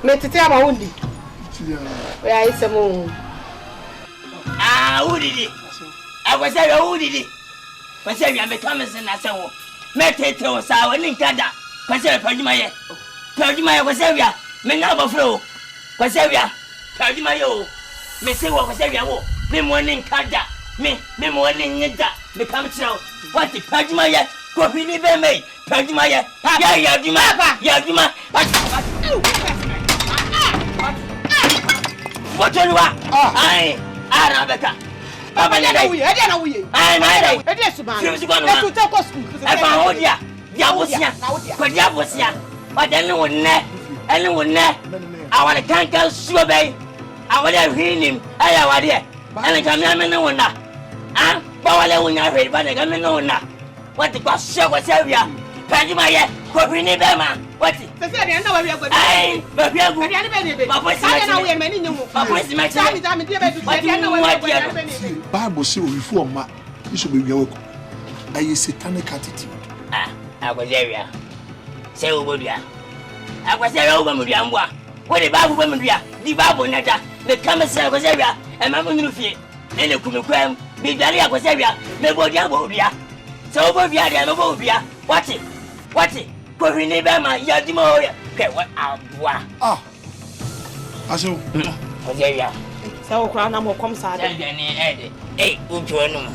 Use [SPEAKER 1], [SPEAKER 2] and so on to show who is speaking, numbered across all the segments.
[SPEAKER 1] Metete ama undi. Oya isemo.
[SPEAKER 2] Udidi. Akwase ya udidi. Kwase ya mekamese na sewo. Metete o sa woni nkada. Kwase pajuma ye. Pajuma ye kwase ya. Me na bofro. Kwase ya. Pajuma yo. Me se wo kwase ya wo. Me mo ni nkada. Me mo ni nyida. Me kam tro. What the pajuma ye? Ko fini be me. Pajuma ye. Ya juma. Ya juma. What you want? Ai. Ara Beka. Papa na we. Ede na we. Ai na ede. Ede suban. Fims go no. To take us school. E fa ho dia. Dia bosia. Ko dia bosia. O de ne wonne. Ene wonne. Awale kankan suo bei. Awale hwinim. Aya wade. Ene kamia me ne wonna. Ah, ba wale wonya hwe ba ne kamia ne wonna. What the kwa sho ko sevia. Pajuma ye. Ko hwini be ma. What? Se se de na wa wi agbo. Ai, ba wi agbo. Ade be ne be. Ba bosi na we mani nyimu. Ba bosi ma chi. Tami de be du. Ade na wa wi agbo.
[SPEAKER 3] Bible say we for ma. Iso be wi agbo. Aye satanic attitude.
[SPEAKER 2] Agwazewia. Se obodua. Agwazewia obamudua mboa. Wo de Bible bamudua. Di Bible nada. Me kama se agwazewia. E ma munuru fie. Ene kumekwam. Bi dali agwazewia. Me bodia bodua. Se obodua de me bodua. What? Ko hwini be ma yadimo oya. Ke wa abua.
[SPEAKER 3] Aso.
[SPEAKER 2] Agwazewia.
[SPEAKER 1] Se wo kra na mo kom sa de.
[SPEAKER 2] Ede. Ujo no.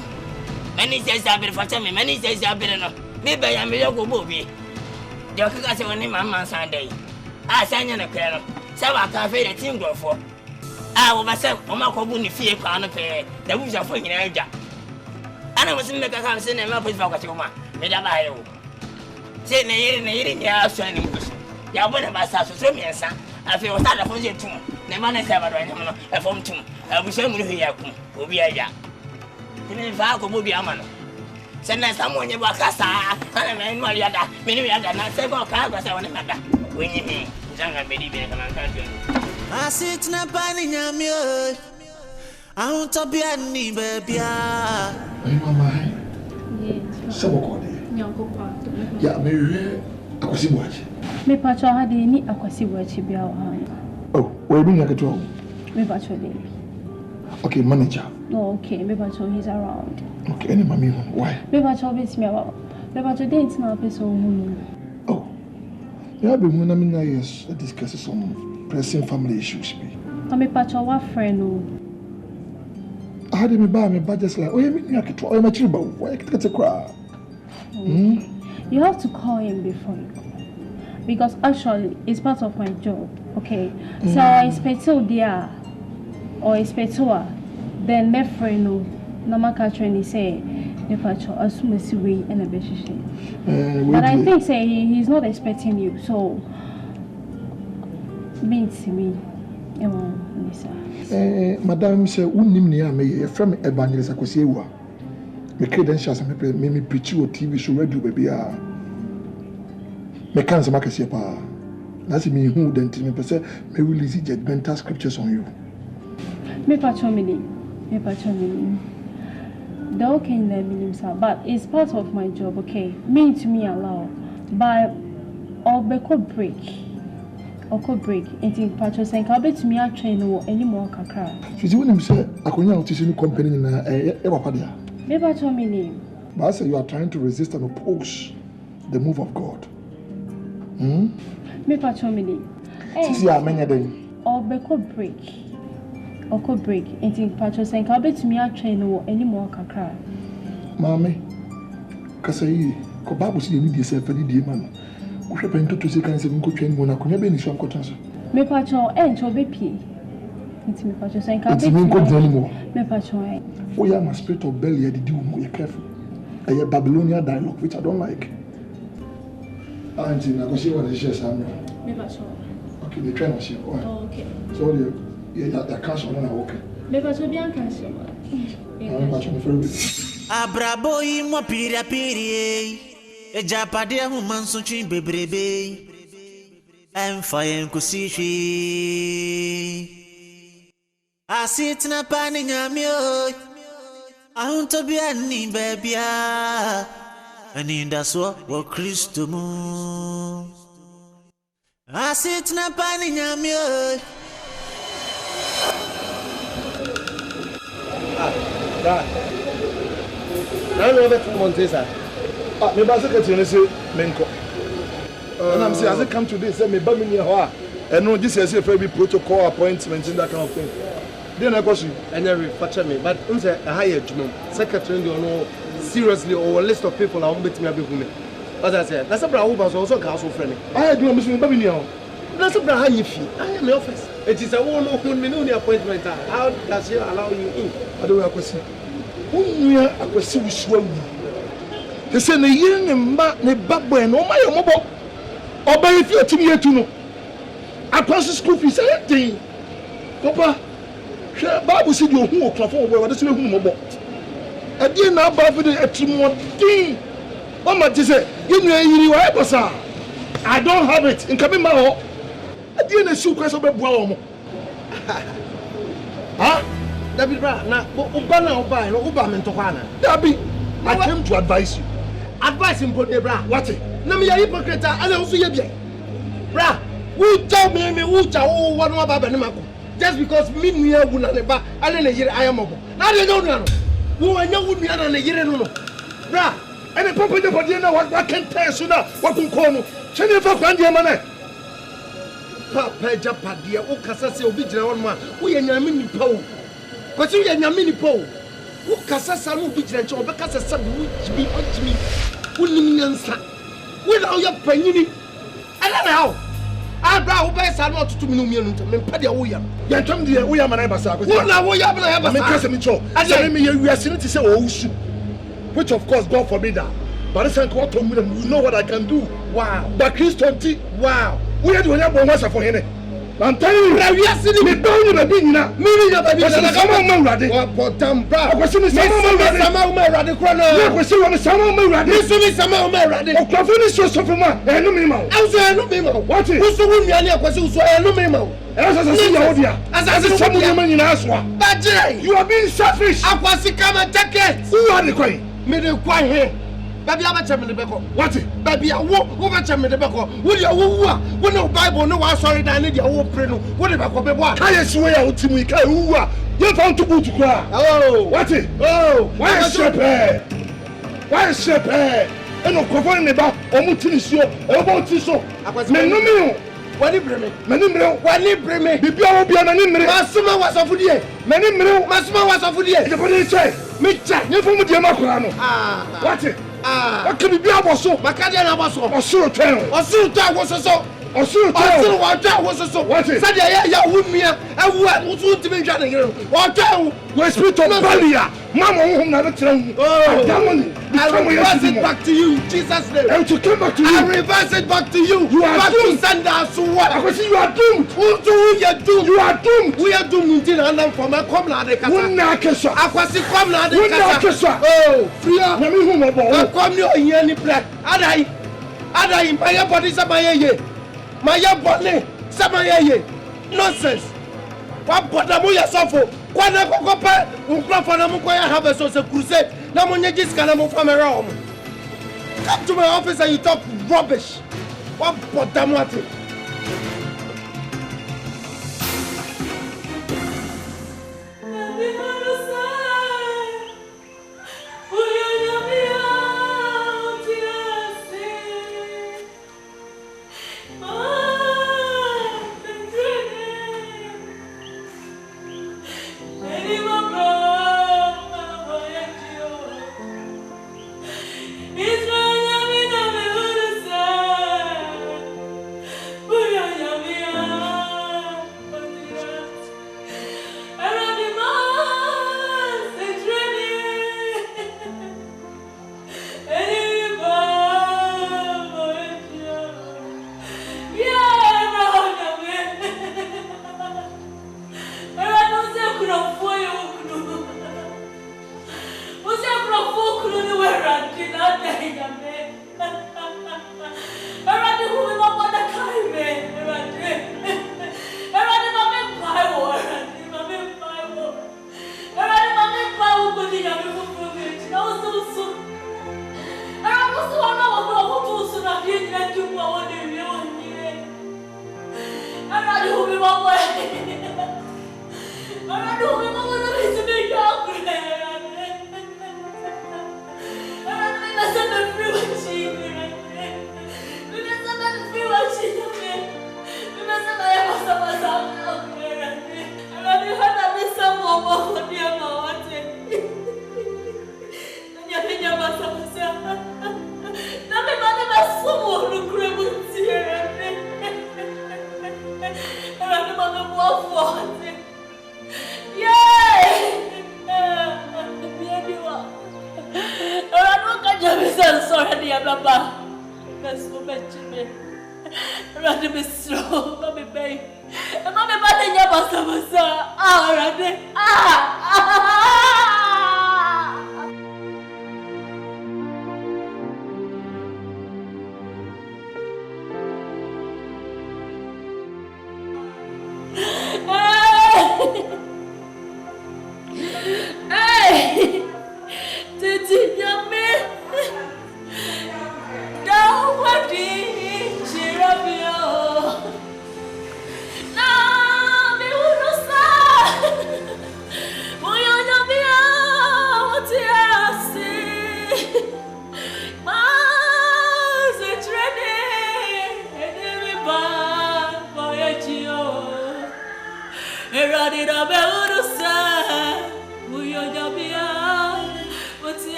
[SPEAKER 2] Many says I be for me. Many says I be no. Me be ya me go bobi. De okaka se woni mama Sunday. Sanya na kra no. Se wa ka fe de team go for. Wo ba se o ma ko bu ni fie kwa no pe. Da bu ja fo nyina agya. Ana mo se me ka ka se na me po fa kwa che ma. Me da ba ye wo. Se ne yiri nya so ni mo. Ya bo na ba sa so mi ensa. Afi o ta da fo je tum. Ne ma na se ba do nya no. E fo tum. Bu se mu ni ya ku. Obi agya. Tini fa ko bobi amano. Se na samu onye ba kasa. Ana me nwa yada. Me ni yada na se ba ka ga se woni mada. Wenyi mi. Janga be di be kana ka jo.
[SPEAKER 4] Asit na pani Nyame o. Ahun to bia ni be bia.
[SPEAKER 3] Ai mama.
[SPEAKER 5] Yes.
[SPEAKER 3] Se wo ko de.
[SPEAKER 5] Nyanko kwa.
[SPEAKER 3] Ya me hwe akwasi buachi.
[SPEAKER 5] Me pacho ha de ni akwasi buachi bia wa ha.
[SPEAKER 3] Oh, we bi nyake to.
[SPEAKER 5] Me pacho de.
[SPEAKER 3] Okay, manager.
[SPEAKER 5] Oh, okay, me pacho he's around.
[SPEAKER 3] Okay, any mami why?
[SPEAKER 5] Me pacho be me about. Me pacho dey na person hu.
[SPEAKER 3] Oh. Yeah, be when I'm in yes, discuss some pressing family issues be.
[SPEAKER 5] Me pacho wa friend o.
[SPEAKER 3] I had me buy me budget like, oh, you mean nyake to. Oh, my chiba. Why get a cry?
[SPEAKER 5] You have to call him before you go. Because actually it's part of my job, okay? So I expect to there or expect to then my friend no normal catching say if I assume see we and a but I think say he's not expecting you, so means me.
[SPEAKER 3] Madam say unim ni ame from evangelist akosi ewa. Me credentials me preach o TV show radio baby a. Me kan se makase pa. Na se me hu dent me pese me release judgmental scriptures on you.
[SPEAKER 5] Me pacho me. The okay in the minimum, but it's part of my job, okay? Mean to me allow, but or Beka break, or could break. And think pacho saying, "I'll bet me I train or any more kakra."
[SPEAKER 3] She's when him say, "I couldn't out to company na ever padia."
[SPEAKER 5] Me pacho me name.
[SPEAKER 3] But I say you are trying to resist and oppose the move of God.
[SPEAKER 5] Me pacho me name.
[SPEAKER 3] See, I many then.
[SPEAKER 5] Or Beka break. Or could break and think pacho saying, "I'll bet me I train or any more kakra."
[SPEAKER 3] Mammy, Kasai, Kobabu see me yourself any dear man. Who should to say, can say, go train when I could be some cotton.
[SPEAKER 5] Me pacho and to be p. It's me pacho saying, "I'll bet
[SPEAKER 3] me anymore."
[SPEAKER 5] Me pacho.
[SPEAKER 3] Oh, yeah, my spirit of belly, I did do more careful. A Babylonian dialogue, which I don't like. Auntie, I go see what they share, Samuel.
[SPEAKER 5] Me pacho.
[SPEAKER 3] Okay, the train was here.
[SPEAKER 5] Oh, okay.
[SPEAKER 3] So, yeah, cash on a walk.
[SPEAKER 5] Me pacho bien cash.
[SPEAKER 3] I'm watching the film.
[SPEAKER 4] Abrabo imo piri e japade hu manso twi bebrebe emfa yen kosishi asit na pani Nyame o ahun to bia ni bebia ani ndaso wo Kristo mu I sit na pani Nyame.
[SPEAKER 3] Dad. Now you have 2 months, sir. Me ba secretary say menko. And I'm saying as I come today say me ba me near ho and no this say for be protocol appointment in that kind of thing. Then I question
[SPEAKER 6] Any factor me, but unse a higher judgment. Secretary you know seriously or a list of people I won't bet me a big woman. As I said, that's a brown was also council friendly.
[SPEAKER 3] I do miss me ba me near.
[SPEAKER 6] That's a brown fee. I am in office. It is a one open menu appointment. How does she allow you in?
[SPEAKER 3] I don't have question. Who knew I was so sure. They say ne yiri ne mba ne babbo no ma ye mobo. Oba if you timi etu no. Across school fees anything. Papa, share Bible say you hu oklafo obo we dey say hu mobo. E dey na ba fi dey etimodin. O ma ti say you know yiri wa e bosa. I don't have it. In coming ma ho. E dey na su kwese be bua wo mo. Ha?
[SPEAKER 6] David Bra, na oba na oba no oba me ntoko ana.
[SPEAKER 3] Dabi, I came to advise you.
[SPEAKER 6] Advice in Pode Bra.
[SPEAKER 3] What it?
[SPEAKER 6] Na me ya hypocrite and also ye bia. Bra, who tell me who tell one more baba mako. Just because me nua wu na ne ba ane ne yire ayamobo. Na de no no. Wo anya wu nua na ne yire no no. Bra,
[SPEAKER 3] ene papa de body na what can tell so na what kun ko no. Chene fa kwan de ma na.
[SPEAKER 6] Papa japade o kasa se obi gina won ma. Wo ye nyame nipa o. Kwati wo ye nyame nipa o. Wo kasa sa no obi gina nche obekasa sa wo jibi otimi. Wo nim nyansa. Wo na wo ye panyini. Ala na how? Abra wo be sa no otutu mi no mienu ntam. Me pa de wo ya.
[SPEAKER 3] Ya twam de wo ya ma na ba sa.
[SPEAKER 6] Wo na wo ya ba ya ba sa.
[SPEAKER 3] Me kasa mi cho. Say me ye wiase no ti say o wusu. Which of course God forbid that. But I think what you know what I can do.
[SPEAKER 6] Wow.
[SPEAKER 3] But Christianity.
[SPEAKER 6] Wow.
[SPEAKER 3] We are doing one once for him. I'm telling you,
[SPEAKER 6] we are sitting
[SPEAKER 3] me down you baby na. Me ya baby na. Sama ma urade.
[SPEAKER 6] What damn bra.
[SPEAKER 3] Ko se me sama ma urade.
[SPEAKER 6] Sama ma urade kro na.
[SPEAKER 3] Ya ko se wo me sama ma urade.
[SPEAKER 6] Me so me sama ma urade.
[SPEAKER 3] O kwafo ni so so fuma. Enu mi ma.
[SPEAKER 6] Awso enu mi ma.
[SPEAKER 3] What?
[SPEAKER 6] Wo so wo nua ne akwase wo so enu mi ma.
[SPEAKER 3] Esa se ya odia. Asa se samu ni ma nyina so.
[SPEAKER 6] Bajire.
[SPEAKER 3] You are being selfish.
[SPEAKER 6] Akwase kama jacket.
[SPEAKER 3] Who are the kwai?
[SPEAKER 6] Me de kwai he. Baby abacha me de beko.
[SPEAKER 3] What?
[SPEAKER 6] Baby wo bacha me de beko. Wo de wo a. Wo no Bible no wa sorry dan ne de wo pray no. Wo de beko be bo a.
[SPEAKER 3] Kai suwe ya utimu kai wu a. You found to boot kra.
[SPEAKER 6] Oh.
[SPEAKER 3] What?
[SPEAKER 6] Oh.
[SPEAKER 3] Why shepe? Why shepe? Eno kwafo ne ba omu tinisuo. E bo ti so. Me no me o.
[SPEAKER 6] Wani breme.
[SPEAKER 3] Mani mre.
[SPEAKER 6] Wani breme.
[SPEAKER 3] Bibia wo bia na ni mre.
[SPEAKER 6] Masuma wasofudie.
[SPEAKER 3] Mani mre.
[SPEAKER 6] Masuma wasofudie.
[SPEAKER 3] E bo ni che.
[SPEAKER 6] Me cha.
[SPEAKER 3] Ni fo mu die makora no.
[SPEAKER 6] Ah.
[SPEAKER 3] What?
[SPEAKER 6] Ah.
[SPEAKER 3] What can bibia aboso?
[SPEAKER 6] Makade na aboso.
[SPEAKER 3] Osuro twen.
[SPEAKER 6] Osuru ta wososo.
[SPEAKER 3] Osuro twen.
[SPEAKER 6] Osuru wa ta wososo.
[SPEAKER 3] What?
[SPEAKER 6] Sadia ya wumia. Ewu a wosu ntimi ntwa ne yere. Wa ta.
[SPEAKER 3] Your spirit of barrier. Mama wo hom na be tren hu.
[SPEAKER 6] Oh.
[SPEAKER 3] Damoni.
[SPEAKER 6] I reverse it back to you in Jesus' name.
[SPEAKER 3] And to come back to
[SPEAKER 6] I
[SPEAKER 3] you.
[SPEAKER 6] reverse it back to you.
[SPEAKER 3] You are
[SPEAKER 6] back
[SPEAKER 3] doomed.
[SPEAKER 6] to send us to what?
[SPEAKER 3] I say you are doomed.
[SPEAKER 6] We are doomed.
[SPEAKER 3] You are doomed.
[SPEAKER 6] We are doomed until and from a come na de kasa.
[SPEAKER 3] Wonna kesa.
[SPEAKER 6] Akwasi come na de
[SPEAKER 3] Wonna
[SPEAKER 6] kasa.
[SPEAKER 3] kesa.
[SPEAKER 6] Oh, fear.
[SPEAKER 3] Na me hu mo bo.
[SPEAKER 6] Come no here ni black. Adai. Adai my body sabayeye. My body sabayeye. Nonsense. What bother mo yasofo. Kwana kokopa unkrofa na mko ya have so se crusade. Na mo nyeji skana mo famera omo. Come to my office and you talk rubbish. What bother mo ati?
[SPEAKER 7] It's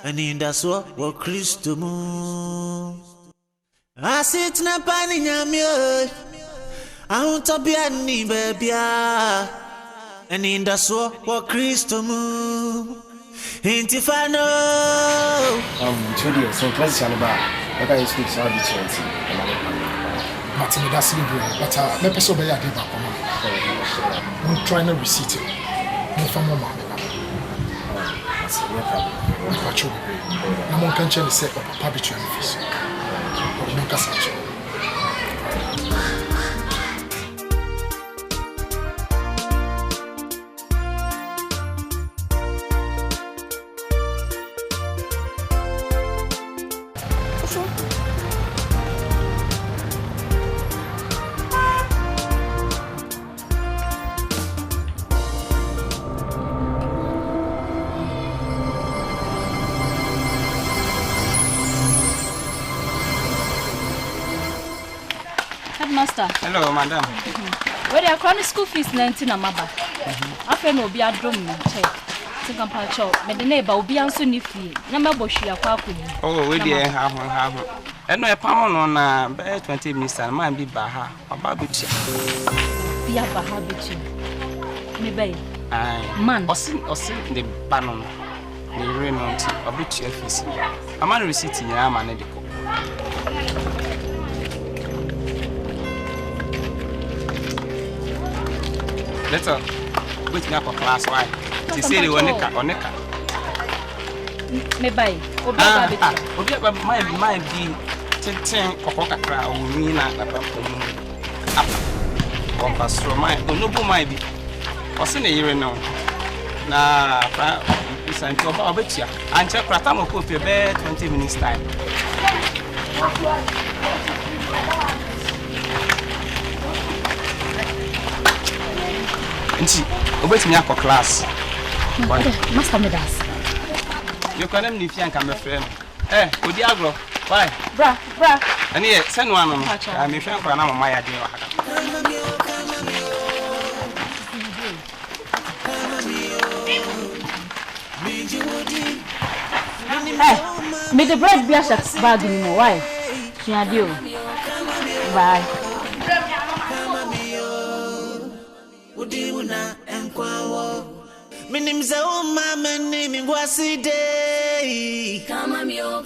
[SPEAKER 4] And that's what Christo mo. I sit na pani nyame. I want to be any baby. And that's what Christo mo. Intifano.
[SPEAKER 6] 2 years so class chanaba. Beka is speak so be 20.
[SPEAKER 3] Martin that's libre but me person be ya dey back come. I'm trying to receipt it. No from mama. That's no problem. Pacho be. Na mon kan chele say papa be try office. No kasa cho.
[SPEAKER 7] Hello, madam.
[SPEAKER 5] Where are chronic school fees 19 a maba? After no be a drum check. Think I'm patcho. But the neighbor will be answering if you. Number Boshia Paku.
[SPEAKER 7] Oh, we dear, have. And no pound on 20 minutes and might be Baha, about which.
[SPEAKER 5] be a habit. Maybe.
[SPEAKER 7] Man. Osin the banon. The Raymond, a bit your face. A man receipt in your man. Let's wait up a class. Why? They say they were Neka or Neka.
[SPEAKER 5] Maybe.
[SPEAKER 7] My be 10 cocoa crowd, we not up. Pastor, my noble might be. What's in a year now? Nah, it's until about bet you. And check Pratam will put your bed 20 minutes time. And see, wait me up for class.
[SPEAKER 5] Master Medas.
[SPEAKER 7] You can only if you can, my friend. Eh, would you agro? Why?
[SPEAKER 5] Bra.
[SPEAKER 7] And here, send one. I'm a friend for an hour, my idea.
[SPEAKER 5] Hey, may the bread be a shark's bag in my wife. She had you. Bye.
[SPEAKER 4] Minimza o mama name ngwasi day. Kama mio.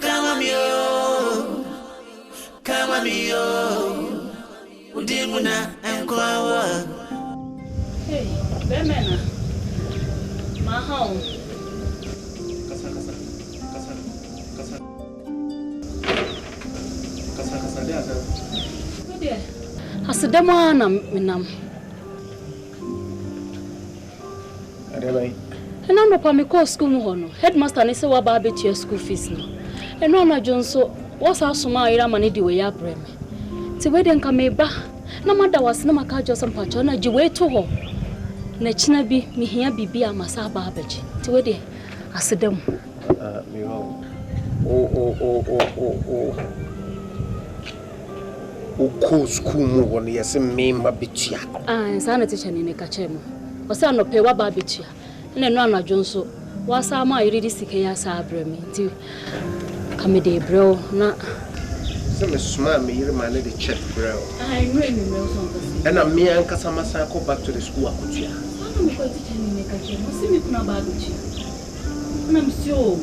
[SPEAKER 4] Udimuna enkwawa.
[SPEAKER 5] Hey, Bemena. My home. Asadama na minam.
[SPEAKER 6] Adebai.
[SPEAKER 5] Ena no pa me call school mu ho no. Headmaster ne se wa ba betia school fees no. Eno na jonso wasa asoma ira mane di we ya brem. Ti we de nka me ba. Na mada was na maka jo sam pacho na ji we to ho. Na china bi me hia bibia masa ba abaji. Ti we de asadam.
[SPEAKER 6] Me ho. O ko school mu won yesi me ma betua.
[SPEAKER 5] Sana teacher ni ne ka chemo. Osa no pe wa ba betua. Na no anadwo nso wasa ma iridi sike ya sa abrami. Ti kamede bro na
[SPEAKER 6] se me suma me yiri ma ne de check bro.
[SPEAKER 5] I know me me so nkosi.
[SPEAKER 6] And me ankasa masa go back to the school akotua.
[SPEAKER 5] Sana me ko teacher ni ne ka chemo. Si me kuna ba betua. Na msio.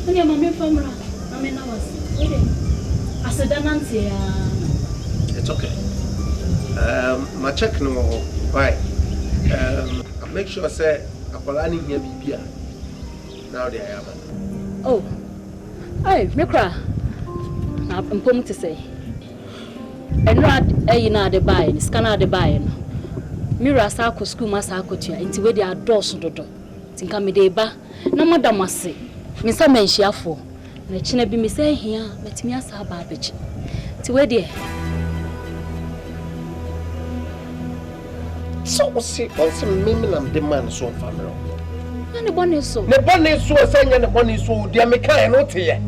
[SPEAKER 5] Ani mama me famra. Na me na wasi. Wede. Asedanante ya.
[SPEAKER 6] It's okay. My check no why? I make sure say akolani here bibia. Now they are.
[SPEAKER 5] Oh. Hey, Mikra. Na mpom te say. Enra na de buy, scanner de buy no. Mira sa ko school ma sa akotua. Nti we dey adorso dodo. Tinka me dey ba. Na madam ase. Me sa menhiafo. Na china bi me say hia, metimi asa ba abechi. Ti we dey.
[SPEAKER 6] So see, also me am the man so family.
[SPEAKER 5] Na ne bone so.
[SPEAKER 6] Ne bone so senya ne bone so dia me kan no te ye.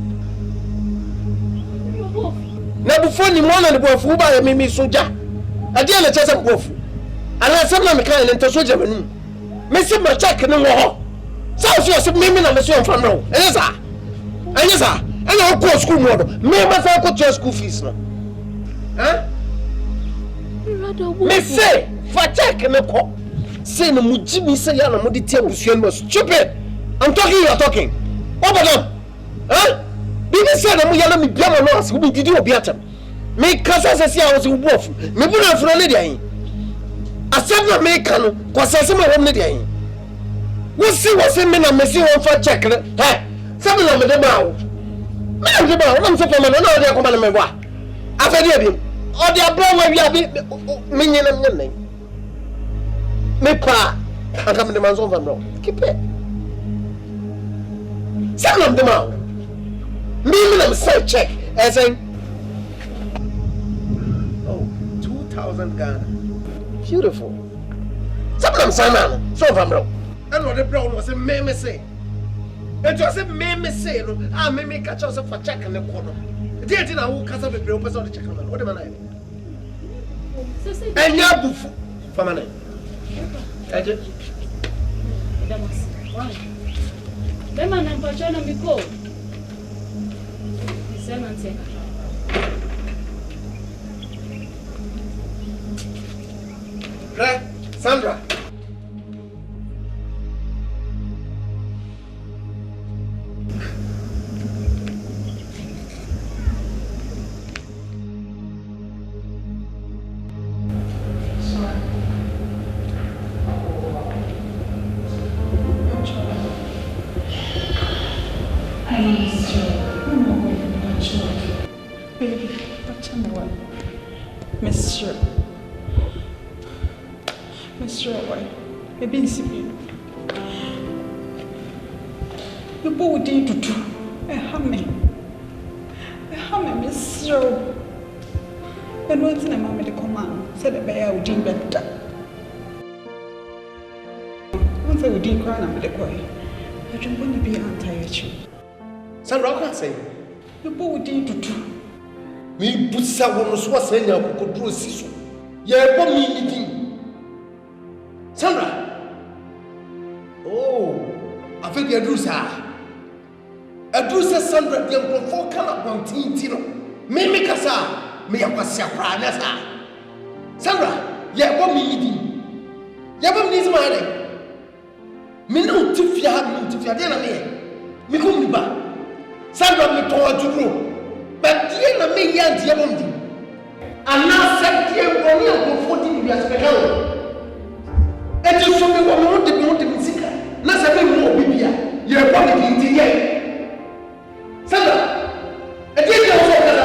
[SPEAKER 6] Na before ni mo na ne bofu ba me so ja. Ade na chese bofu. Ana sem na me kan ne nto so ja manu. Me se ma check ne wo ho. So me na me so family. Enya sa. Enya ko school mo do. Me ma sa ko school fees no. Huh? Me say for check me ko. Say no mujimi say ya na mo di tie busuan mo stupid. I'm talking, you are talking. What about them? Huh? Bibi say na mo ya na me bia no as we did obi atam. Me kasa say I was wolf. Me bu na fro ne dia yin. Asem na me ka no, ko say me won ne dia yin. Wo say me na me see won for check ne. Hey, say me na me de ba wo. Me na de ba wo na me say for me na o de ko ma na me wa. Afedi abi. O de abro wa wi abi me nyina me nan. Me pa aka me de man so van bro. Keep it. Say me de ma. Me na me say check as in 2,000 Ghana. Beautiful. Some of them say man, so van bro. And what the bro was say me say. And to say me say no, ah me catch us for check in the corner. The thing na who kasa be bro person the check man. What the man like? And ya bufu. For man. Aje.
[SPEAKER 5] Damas. Why? Dem man na mpacho na miko. Senante.
[SPEAKER 6] Right, Sandra.
[SPEAKER 8] Mr. Away, a been seen. The boy did to do a hammer, Mr. And what's the mamma the command? Said the bear would do better. Once I would do cry with the choir. I don't want to be anti-you.
[SPEAKER 6] Sandra, can't say.
[SPEAKER 8] The boy did to do.
[SPEAKER 6] Me put someone who was saying I could do a sisu. Yeah, but me meeting. Sandra. Oh, I think you do, sir. I do, sir, Sandra, the uncle for color one tino. Me casa, me a was a prana. Sandra, yeah, but me meeting. Yeah, but me is my day. Me no to fear, dinner me. Me come back. Sandra, me told you to. But dear me, young Diamond, and now said, dear, one year for 14 years ago. And you show me what want the music. Not having more Bibia. You're probably in the year. Sandra, a dear also has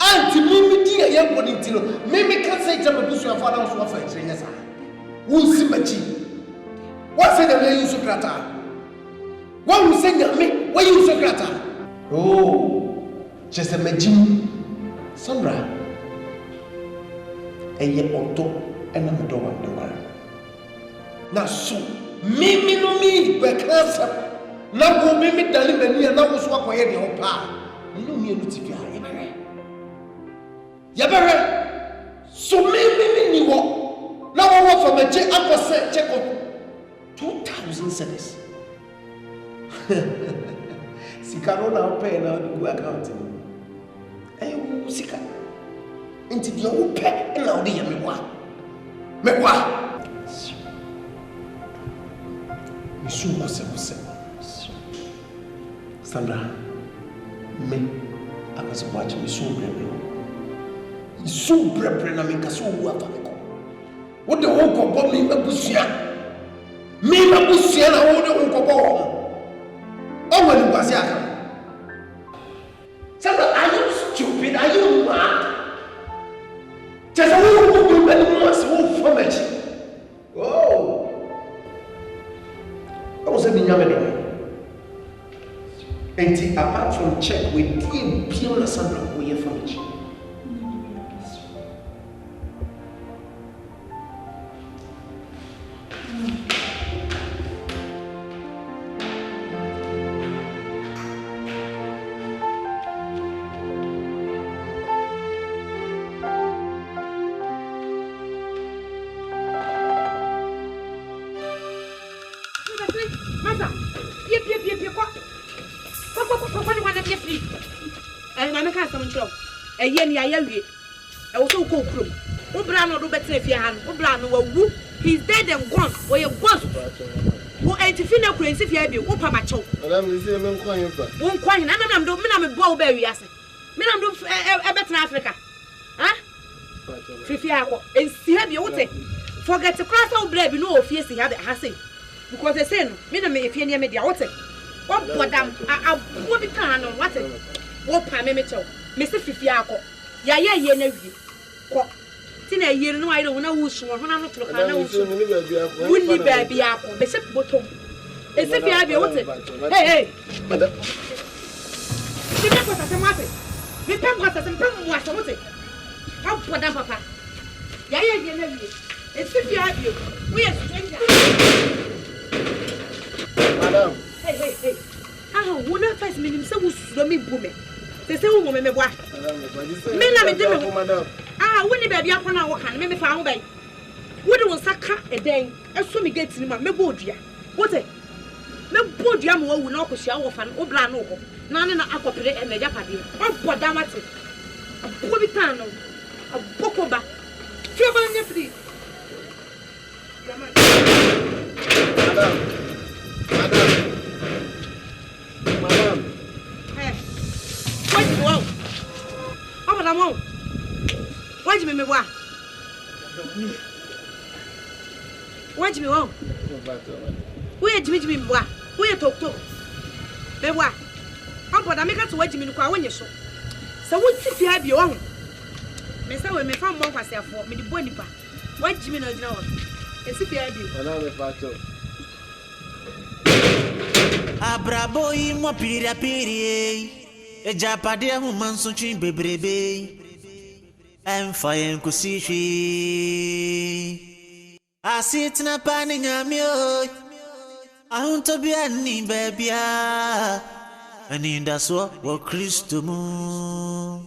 [SPEAKER 6] Auntie Mimi, dear young body till Mimi can't say jump to your father's offer. Who's Simachi? What's the name you Socrata? What will say me? Why you Socrata? Oh, just a magic. Sandra, a year or two. And I'm the one. Now, so, me no me, Beka. Now, go me, darling, and you now was walk away the whole part. You know me, Lucifer. Yabere. So, me, you walk. Now, I want from a check of 2,000 cedis. Sikaro now pay now the accounting. Eh, Sika. Into the old pet and now the Yamiwa. Mais quoi? Monsieur, Sandra, me, I was watching me so brave. So brave, and I make a so water. What the whole cop me, Babusia? Me, Babusia, I want the whole cop. Oh, when it was Akan. Sandra, are you stupid? Are you mad? Just a little bit from it. Oh, I was in Nyame. And apart from check, we did pure Sandra away from it.
[SPEAKER 1] A yen ya yawi. I was so cool. Ubrano do better if you hand. Ubrano woo. He's dead and gone. Or your boss. Who ain't to finish cranes if you have you. Upa macho.
[SPEAKER 6] Madame, you see, I'm calling for.
[SPEAKER 1] Won't coin. I'm doing a ball berry. I say. Men, I'm doing a better Africa. Huh? Fifiako. And see, have you what? Forget to cross out blade. No, fierce he had it. I say. Because they say, Miname, if you're near me, what? What, madame? I won't be kind on what? What, Pamito? Mr. Fifiako, ya never. What? Tina, you know, I don't know who's one. I'm not looking at you. Wouldn't you baby apple? They said, bottom. As if you have your water. Hey, madam. The pepper has a matter. The pepper has a problem. What's the water? How put that, papa? Ya never. As if you have you. We are strangers.
[SPEAKER 6] Madam.
[SPEAKER 1] Hey. I won't have first minute. So who's me booming? They say, woman, me what?
[SPEAKER 6] Madam.
[SPEAKER 1] Ah, when the baby up on our hand, me found by. What was sacra a day? As soon as gets in my bodia. What a me bodia will not push our fan or blano. None in Akuapem and the Japadi. What damn it? A Bobitano, a Bokoba, free.
[SPEAKER 6] Madam.
[SPEAKER 1] Hey. What you want? Oh, madam. What you me wa? What you want? Where Jimmy wa? Where talk to? Me wa? I'm going to make us watch me to go on your show. So what's if you have your own? Me say we me from one for me the boy nipa. What Jimmy no know? It's if you have you.
[SPEAKER 6] Madam me fato.
[SPEAKER 4] Abrabo mo pira piri. E japade hu manso twi bebrebe. Emfa yen kusishi. Asitna pani Nyame o. Ahunto bia ni bebia. Ani ndaso wo Kristo mu.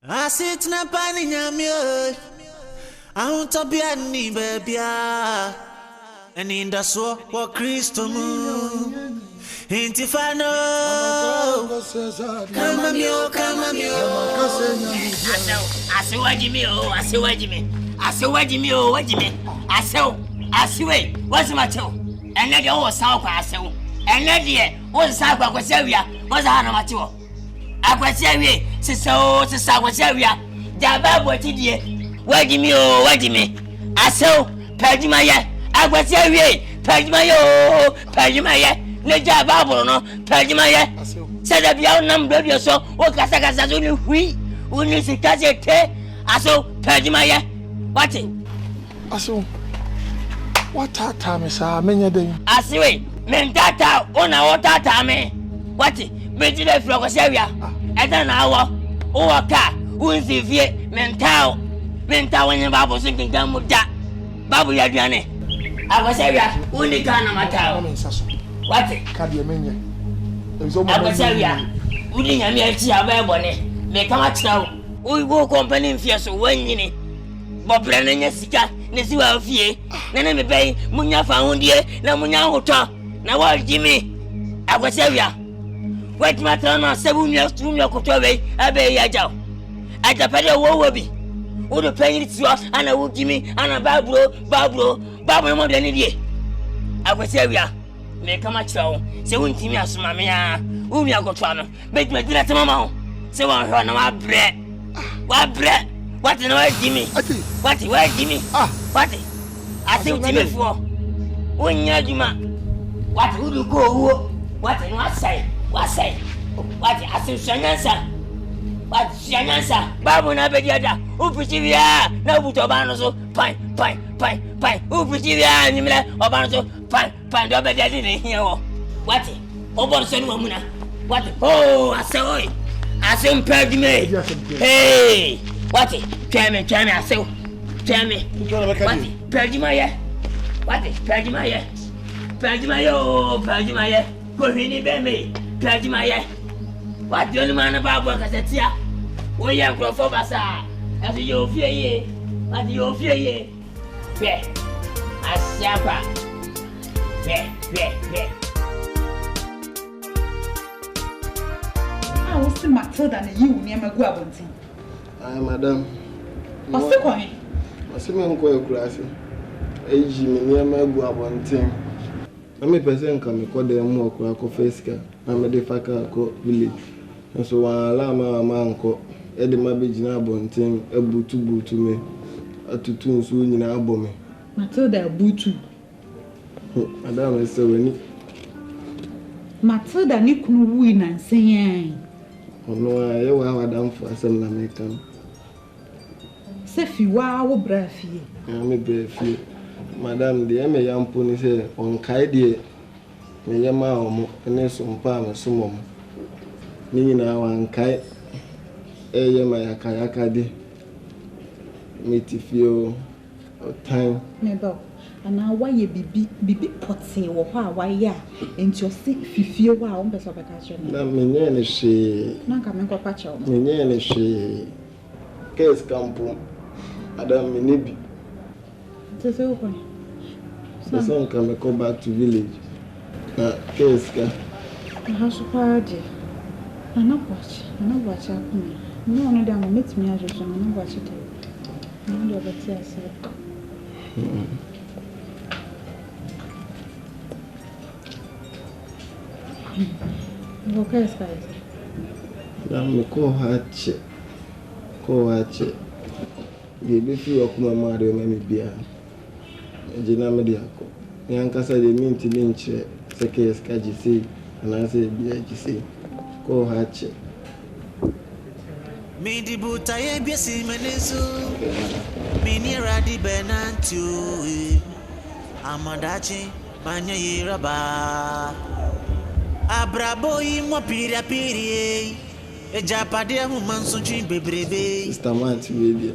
[SPEAKER 4] Asitna pani Nyame o. Ahunto bia ni bebia. Ani ndaso wo Kristo mu. Intifano. Come mio.
[SPEAKER 2] Asiwajimi asiwe what's my tell and let your sound kwa and let the what's sound kwa Serbia what's hana macho akwa Serbia sisa kwa Serbia jaba boti die wajimi asew pajima ye akwa Serbia pajima ye le jaba bolo no pajima ye sada bia nam do so o kasa so ni hui uni sikaze te aso pajima ye what
[SPEAKER 3] aso what time is menya den
[SPEAKER 2] asiwe mentata ona wotata me what me dile fro ko sewia eda na awo o waka unsi vie mentao wonye babo sinkin gamu da babu ya duane akosewia uni kana matao what
[SPEAKER 3] ka de menya
[SPEAKER 2] akosewia uni Nyame achi abebone me kama tao wo company mfie so wanyini bobre na nya sika ne siwa fie na me bai munya fa hundie na munya hoto na wa jimi akwasewia wait matter na sebunya koto bai abe ya jaw atapade wo bi wo do penyi tiwa ana wo jimi ana babro mo de ne die akwasewia me kama chawo se wuntimi asoma me a wo mi akoto ano bet me dira tema ma ho se wa hwa na wa bre what no Jimmy? What where Jimmy? What? I think Jimmy for. When Juma. What would you go? What no I say? What say? What I think Shanansa? What Shanansa? Babu na bediada. Upitiya na butobano so pine. Upitiya nimle obano pine do bediadi ne here. What? Obon so no muna. What? Oh, I say oi. I say Perdime. Hey. What? Tell me, I say. Tell me. What? Perdima ye. What? Perdima ye. Go hini be me. Perdima ye. What do you man about work as a tia? Oh, yeah, grow for basa. As you fear ye. What you fear ye? Fair. As Sapa. Fair.
[SPEAKER 8] I was the matter than you near my guabonti.
[SPEAKER 6] Madam.
[SPEAKER 8] What's the coin?
[SPEAKER 6] What's the man called Grassy? Age me near my guabontin. I'm a person come call them more crack of Fesca. I'm a defaka village. And so I allow my manco, Eddie Mabijina bontin, a bootu to me, a tutu soon in our bomb.
[SPEAKER 8] Matilda bootu.
[SPEAKER 6] Madam is so many.
[SPEAKER 8] Matilda Nick win and saying.
[SPEAKER 6] Oh no, I have done for some American.
[SPEAKER 8] Sefi wa brafi.
[SPEAKER 6] I'm a brafi. Madam, the Emma young pony say on Kaidi, me yama or some palm some mum. Me now and Kai, my kayakadi. Meet if you time.
[SPEAKER 8] Mebel, and now why ye be potty or why ya, and your sick fifty wow, best of a catcher.
[SPEAKER 6] Now, me she,
[SPEAKER 8] not coming go patch out.
[SPEAKER 6] Me she, case campo. Madam, me nibi.
[SPEAKER 8] It's open.
[SPEAKER 6] The son can go back to village. Case ka.
[SPEAKER 8] House party. I'm not watch. I'm not watch up me. No, no, damn, meet me as you, I'm not watch it. Ndio batia sasa. Você faz?
[SPEAKER 6] Não, coache. Bebe fi okuma mari o mami bia. Ejina me dia ko. Nyankasa de minti minche seke eska jisi ana se bia jisi. Coache.
[SPEAKER 4] Me di buta ye biesi menezu. Me ni radi benantu. Amadachi manya yiraba. Abrabo imo piri. Ejapade hu mansunchi bebrebe.
[SPEAKER 6] Sister Manti baby.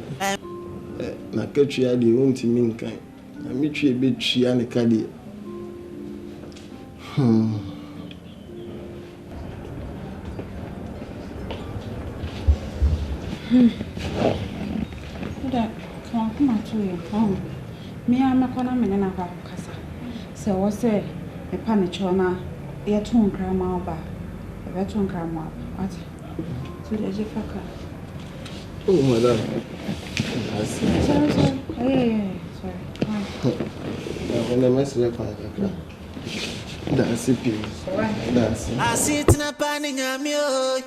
[SPEAKER 6] Na ketwi ade wonti minkan. Na metwi ebetwi ane kade.
[SPEAKER 8] Oda kuma tuyo. Me ama kona mene na ba kasa. Se wo se me pa ne chona ye tun krama oba. E tun krama. Ati. So de je faka.
[SPEAKER 6] Oh madam.
[SPEAKER 8] Sorry. Sorry.
[SPEAKER 6] Na mesre pa kakra. That's it. That's it.
[SPEAKER 4] I sit na pani Nyame o.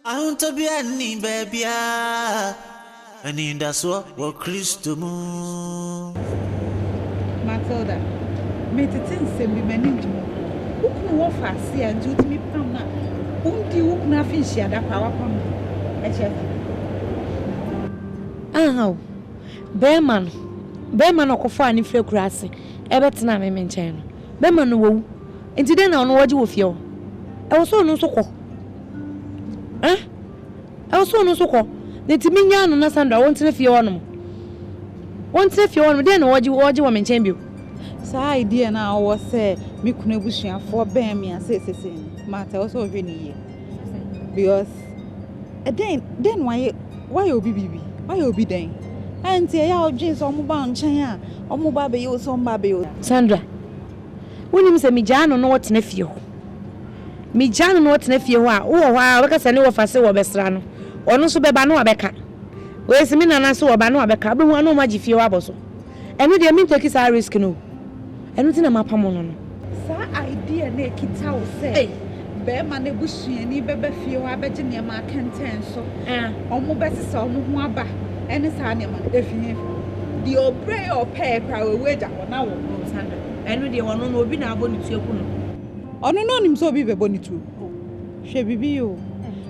[SPEAKER 4] Ahunto bia ni bebia. Ani ndaso wo Kristo mu.
[SPEAKER 8] Matilda. Me titin se bi manage mo. Ukunu wo fa se anti utimi pam na. Undi ukunu afinshi ada pa wa pam. Eche.
[SPEAKER 1] Beman okofo ani fre kurase. Ebetena me nchen no. Beman no wo. Enti den na ono woje wo fie o. E wo so no so kọ. E wo so no so kọ. Nti minya no na Sandra wonte fie wonom. Wonte fie wonom den na woje wo me nchen bio.
[SPEAKER 8] Sa idea na wo se me kunu abusuafo ben me asesese. Mata wo so hwe ni ye. Because then why obi bibi? Why obi den? Auntie ya odwin so mo ba nchen a omo ba be yo so mba be yo.
[SPEAKER 1] Sandra wonim se mijano no wotena fie ho. Mijano no wotena fie ho a wo ho a we kasa ne wo fa se wo besra no. Ono so beba no abeka. We se mi nana so wo ba no abeka. Be hu ano ma gifie wa boso. Eno de mi take sa risk no. Eno ti na mapamo no no.
[SPEAKER 8] Sa idea na ekita wo se. Be ma na busuani bebe fie ho abeje ne ma kenten so. Omo besisa omo ho aba. Ene sa ne ma efie. Di obre ope kwa we weja na wo no Sandra. Enu de wono no obi na aboni tueku no. Ono no nim so obi be boni tu. Hwe bibi yo.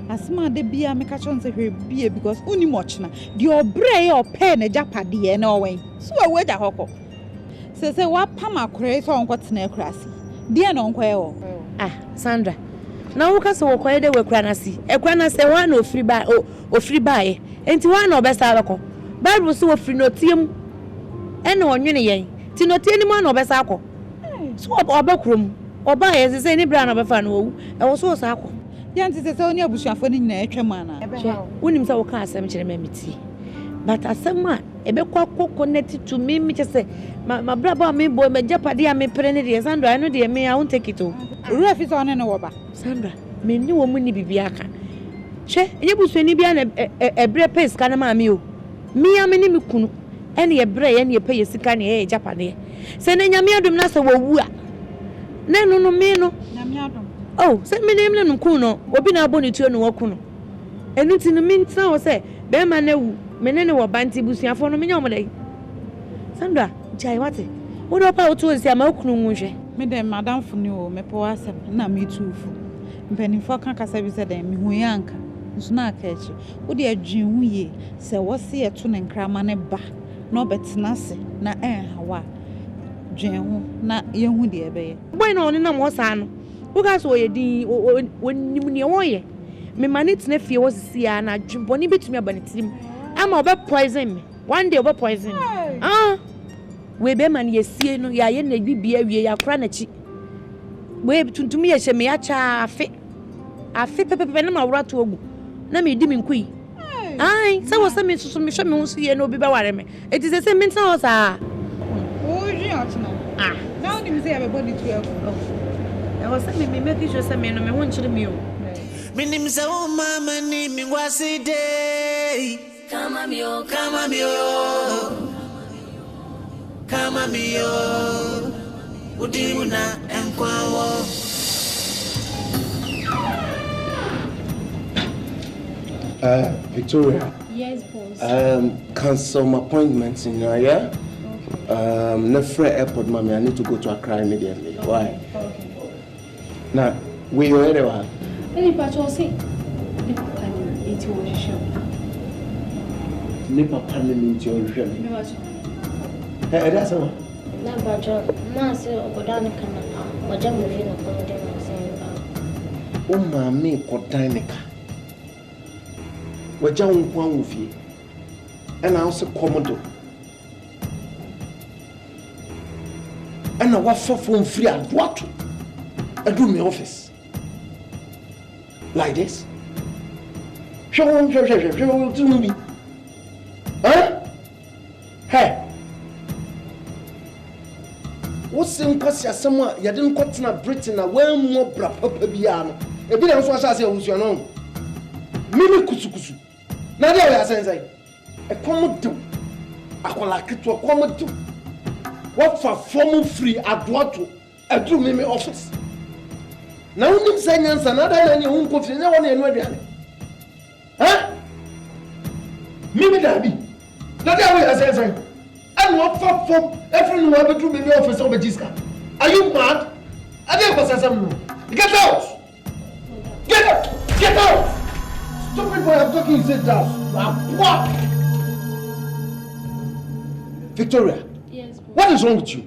[SPEAKER 8] Asma de bia me ka chonse hwe bia because uni much na. Di obre ope na japade na owen. So we weja hokọ. Se wa pam akure so onko tena akurasi. Dia na onko e wo.
[SPEAKER 1] Sandra. Na wo ka so wo koye de we kura na si. E kura na se wa na ofiri ba e. Enti wa na obesa abekọ. Bible so ofiri no tiem. E na onwene yen. Ti no tie ni ma na obesa akọ. So obekrom. Oba ye se ni bra na obefa na owu. E wo so akọ.
[SPEAKER 8] Ya nti se oni abusuafo ni nyina etwa mana.
[SPEAKER 1] Wonim se wo ka asem kire memiti. But asem a ebekọ connect to me chese ma bra ba me boy me japade a me pere ne de Sandra I know de me I won't take it o.
[SPEAKER 8] Refi so ne wo ba.
[SPEAKER 1] Sandra me ni wo mu ni bibia aka. Hwe enye busuani bia na ebre pace ka na ma me o. Me ya me ni me kunu. Ene ebre ye ne pe ye sika ne ye japade. Se na Nyame adom na se wo wu a. Na no me no.
[SPEAKER 8] Nyame adom.
[SPEAKER 1] Oh, se me nem le no kunu no. Obi na aboni tuo no wakunu. Enu ti no me ntan wo se be ma na wu. Menene wo banti busuafo no menya omodai. Sandra, jai wate. Wo do pa otu osi ama okunu nwhwe.
[SPEAKER 8] Me dem madam funi o me po asem na me tufu. Mpanifo kan kasa bi se dem me hu yanka. Nso na aka echi. Wo de adwen hu ye se wo se eto ne nkrama ne ba. Na obetena se na hawa. Dwen hu na ye hu de ebeye.
[SPEAKER 1] Boy na oni na mo sa no. Wo ga so ye din wonim ne wo ye. Me manit na fie wo sisi ya na dweboni betumi abanitirim. Ama obe poison me. One day obe poison me. We be man yesie no ya ye na bibia wie ya kra na chi. We tuntumi ye hye me ya cha afi pepepe na ma wura to ogu. Na me di me nkui. Ai, se wo se me susu me hwe me hu sie na obi be ware me. It is the same mental house ah.
[SPEAKER 8] O ji otna. Now ni me say be body to you.
[SPEAKER 1] E wo se me make sure se me no me hu nchire me o.
[SPEAKER 4] Minim se o mama ni mi wasi day. Kama mio, kama mio, kama mio, udimuna enkwawo.
[SPEAKER 6] Victoria.
[SPEAKER 5] Yes, boss.
[SPEAKER 6] Cancel my appointments in your area. Nefre airport, mommy. I need to go to Accra immediately. Why?
[SPEAKER 5] Okay.
[SPEAKER 6] Now, we already are.
[SPEAKER 5] Any patrol say, it's your show.
[SPEAKER 6] Nipa parliament your show. Hey, that's all.
[SPEAKER 9] Na patrol, Master Ogodani Kana, or Jammovino Comedy and saying,
[SPEAKER 6] Oh, mammy, Kodanica. We're down one with you. And I also commodore. And I was for phone free at what? I do my office. Like this. Show me. Huh? Hey. What's in Cassia somewhere? You didn't cut in a Britain a well more brapa piano. A bit of what I say was your own. Mimi kusukusu. Now there we are saying, a commodore. I call like it to a commodore. What for formal free at what to a do me office. Now you say another than your own coffee, no one in huh? Mimi Dabi. Now there we are saying, and what for form everyone will do me office over Jiska. Are you mad? I didn't say something. Get out! Get out! Get out! Stupid boy, I'm talking, sit down. What? Victoria.
[SPEAKER 5] Yes, boss.
[SPEAKER 6] What is wrong with you?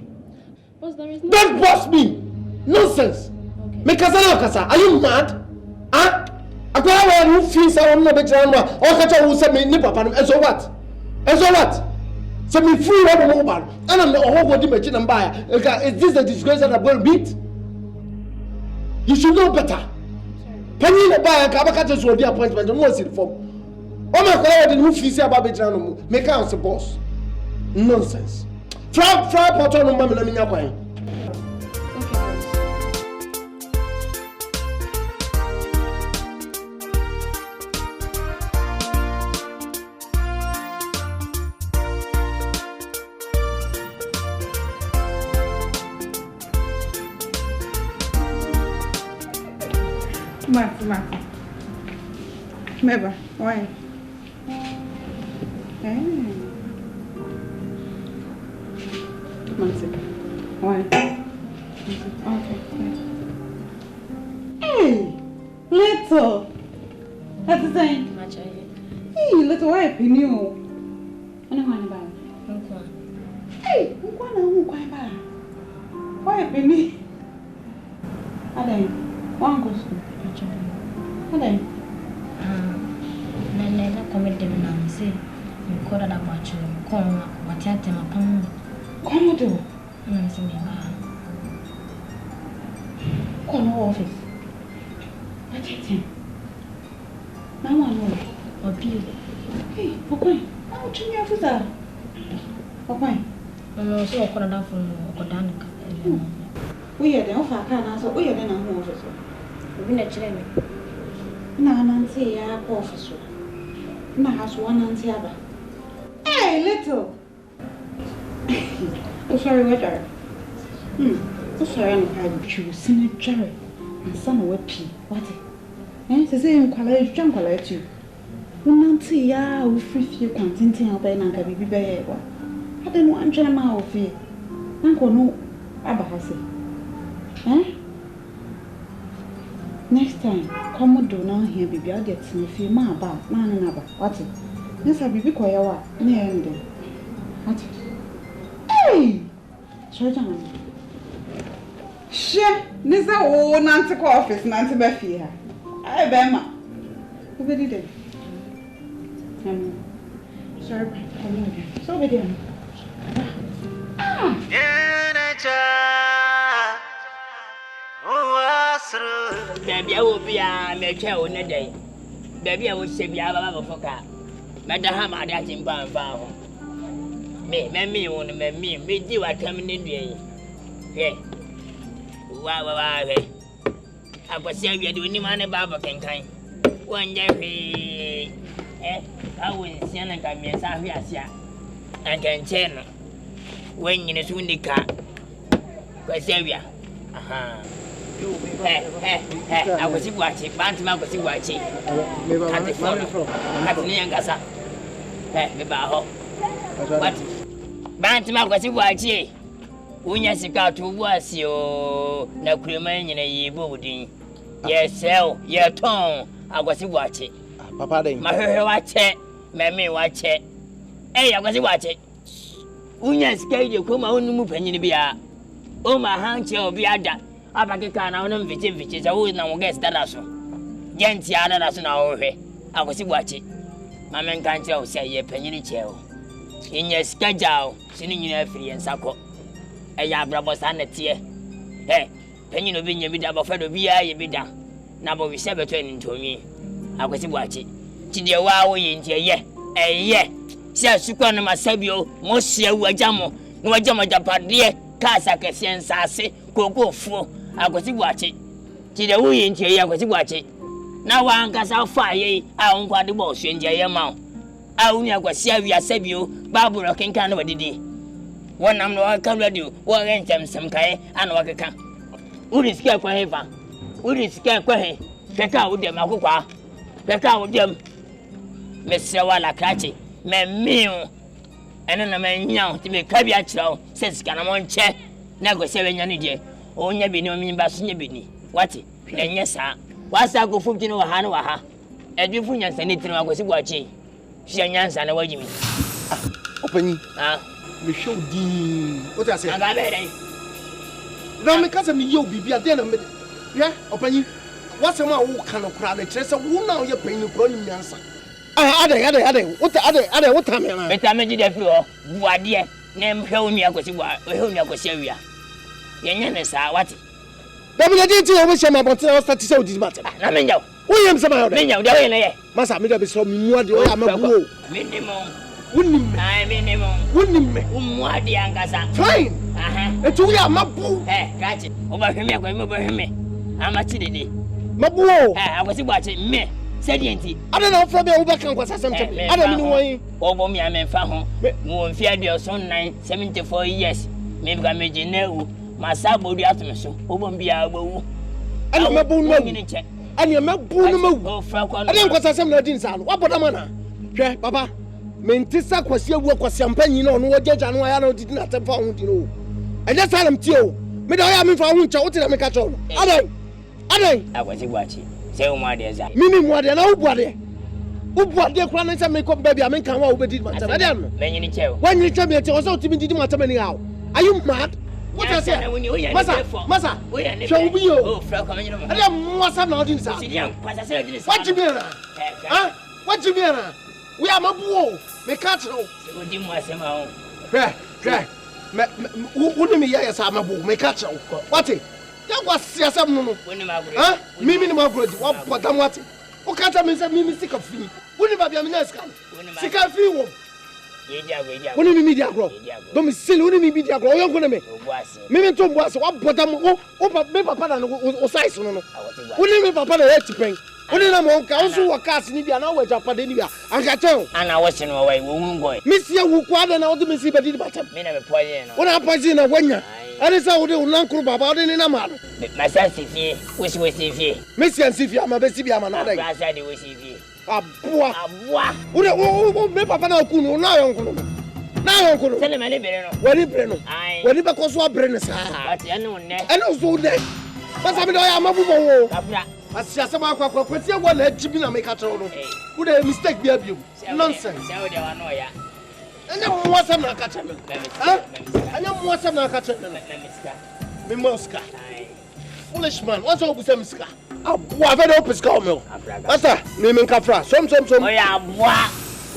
[SPEAKER 5] Boss, there is no...
[SPEAKER 6] Don't boss me! Nonsense!
[SPEAKER 5] Okay.
[SPEAKER 6] Make kasa. Are you mad? Huh? Akuapem who feels I want to make sure or catch who said me ni papa. And so what? And so what? So me free one mobile. And I'm the whole body machine and buyer. Is this the disgrace that I'm going to beat? You should know better. Penny the buyer can catch us with the appointment and what's it for? Oh my God, who feels about me? Make us a boss. Nonsense. Try patron no mama na minya kwan.
[SPEAKER 8] Ma. Meba, why? Why? Okay. Hey, little. That's the same. Hey, little wife, you knew. I know what about. Hey, why, baby? Adem, one goes. Adem.
[SPEAKER 9] Nana comedy now, say, you call it about you. Come, what you tell me.
[SPEAKER 8] Come do.
[SPEAKER 9] Come office.
[SPEAKER 8] What you think? Now I know.
[SPEAKER 9] Or be.
[SPEAKER 8] Hey, okay. How do you have that? Okay.
[SPEAKER 9] No, so I call it out from Ogodanica.
[SPEAKER 8] We are the offer can answer. We are the home office.
[SPEAKER 9] We've been a chairman.
[SPEAKER 8] Now, Nancy, our officer. Now, has one Nancy other. Hey, little. Oh, sorry, what are oh, sorry, I'm choosing a cherry and some whippy. What? The same college, junk college you. Nancy, ya, we free few contenting our pen and can be very well. I don't want Gemma of you. Uncle, no, Abba has it. Next time, come do now here, baby. I'll get some few ma about man and abba. What? Yes, I'll be quiet. Near ending. What? Hey! Sorry, John. She, this is all Nancy office, Nancy Buffy. I Bema. Who did it? Sorry, come again. So we did.
[SPEAKER 2] Baby, I will be a mature on a day. Baby, I will say, be a love for car. Madam, I got him bound. Me, on me, do I come in the hey. Wow, I was saying, you're doing him on a barber can kind. One day, I will see an Ghanaian Saviasia. I can tell when you soon the car. Quesavia. Aha. I was watching, Bantam was watching. At the phone at Niangasa. What? Bantam was watching. Unyasika to was your Nakuman in a boarding. Yes, sell your tongue. I was watching. Papa, my watch it, mammy watch it. Hey, I was watching. Unyasika, you come on move and you be a. Oh, my hand shall be a da. Abakan on which is always now guess that also. Genty other as an hour. I was watching. My man can't tell, say ye penny chair. In your schedule, sitting in every and Sako. A yabra and a tear. Hey, penny of being a bit of a fellow be a bit down. Now, we sever turning to me. I was watching. Chidia wow in here, ye. Says Sukan Masabio, Monsieur Wajamo, Wajama Japadia, Casaka Sensase, Coco Fo. I was watching. Chidia we in here, I was watching. Now one cast out fire, I won't quite the boss in Jayamount. I only was Savia Sabio, Barbara can kind of a diddy. One I'm no can do, one and some kind, and what I can. Would it scare for heaven? Would it scare for him? Beka with them, Akupa. Beka with them. Mr. Walla Catchy, man, meal. And then a man young to be caveat show, says Canamon chair, never 7 years. Oh, never know me, but Snibini. What? And yes, sir. What's I go 15 over Hanoaha? And you put your anything I was watching. She and Yans and away me.
[SPEAKER 6] Open, we show the what I say. I got it. Now, because of me, you'll be at the end of it. Yeah, open. What's a man who cannot cry the chest of who now you're paying the problem answer? What time am I? Better make it floor. What dear? Name Helmia Cosilla. Yanasa, what? I didn't tell you about to say this matter. I mean, William somehow. Massa made up some more. I'm a woo. Minimum. Wouldn't me. What the Angasa? Fine. And two are my boo. Catch it. Over him. I'm a chiddy. My boo. I was watching me. Said Yanty. I don't know from the overcome was something. I don't know. Over me, I'm in Fahon. More fear your son 74 years. Maybe I made you know. My sabo the atmosphere. Over be a boo. And I'm a boo. And you're not boo. I didn't cause some nothing. What about a man? Papa. Mentisa kwasi ewu kwasi ampanyi na ono woje janu ya na odidi na temfa hu di no. Eje salam ti o. Me da ya me fa hu ncha wote na me ka cho no. Adan. Akwasi gwachi. Se o mu ade za. Mimi mu ade na ubu ade. Ubu ade kura na ncha me ko baby a me kan wa obedi ma tana ade no. Me nyini che o. Wa nyini che me che o so otimi didi ma tama ni how. Are you mad? What I say? Masa. Show me you. Oh, fra ko me nyino mo. Ade mu wasa na odin sa. What you mean? Huh? What you mean? We are mabuo. Me catch no. Se odi mu asema ho. Hwe. Me me ya sa mabuo. Me catch no. What? Ya kwasi asem no no. Woni maguro. Huh? Mimi ni maguro di. Wa podam what? O kata me say mimi sika fi. Woni ba bia me na sika. Sika fi wo. Ye dia go. Woni mimi dia agro. Do me sile woni mimi dia agro. Oyo ngone me. Mimi to mboase wa podam o me papa na o size no no. Woni me papa na e tipen. Woni na mo nka unsu wa cast ni bia na wa japade ni bia anka chen ana wo sene wo wo boy misia wu kwa da na wo de misi bedi di batam me na me poye no wona poye na wanya ani sa wo de unankuru baba wo de ni na ma no ma sa sifie wo sifie misia sifie ama be sibia ama na da ba sa de wo sifie abua wo me papa na ku no na yon kono sele me le bere no wani be ko so abere ne sa ati ene wonne ene so de pasa me do ya mabubo wo afra asiasa ma akwa kwati agwa na ajibi na make atro no wo de mistake bia bia nonsense se wo de wa no ya anya mo wasam na akacha me anya mo wasam na akacha me moska foolish man what's up with miska abua ve do piska o me asa me nkafra som o ya abua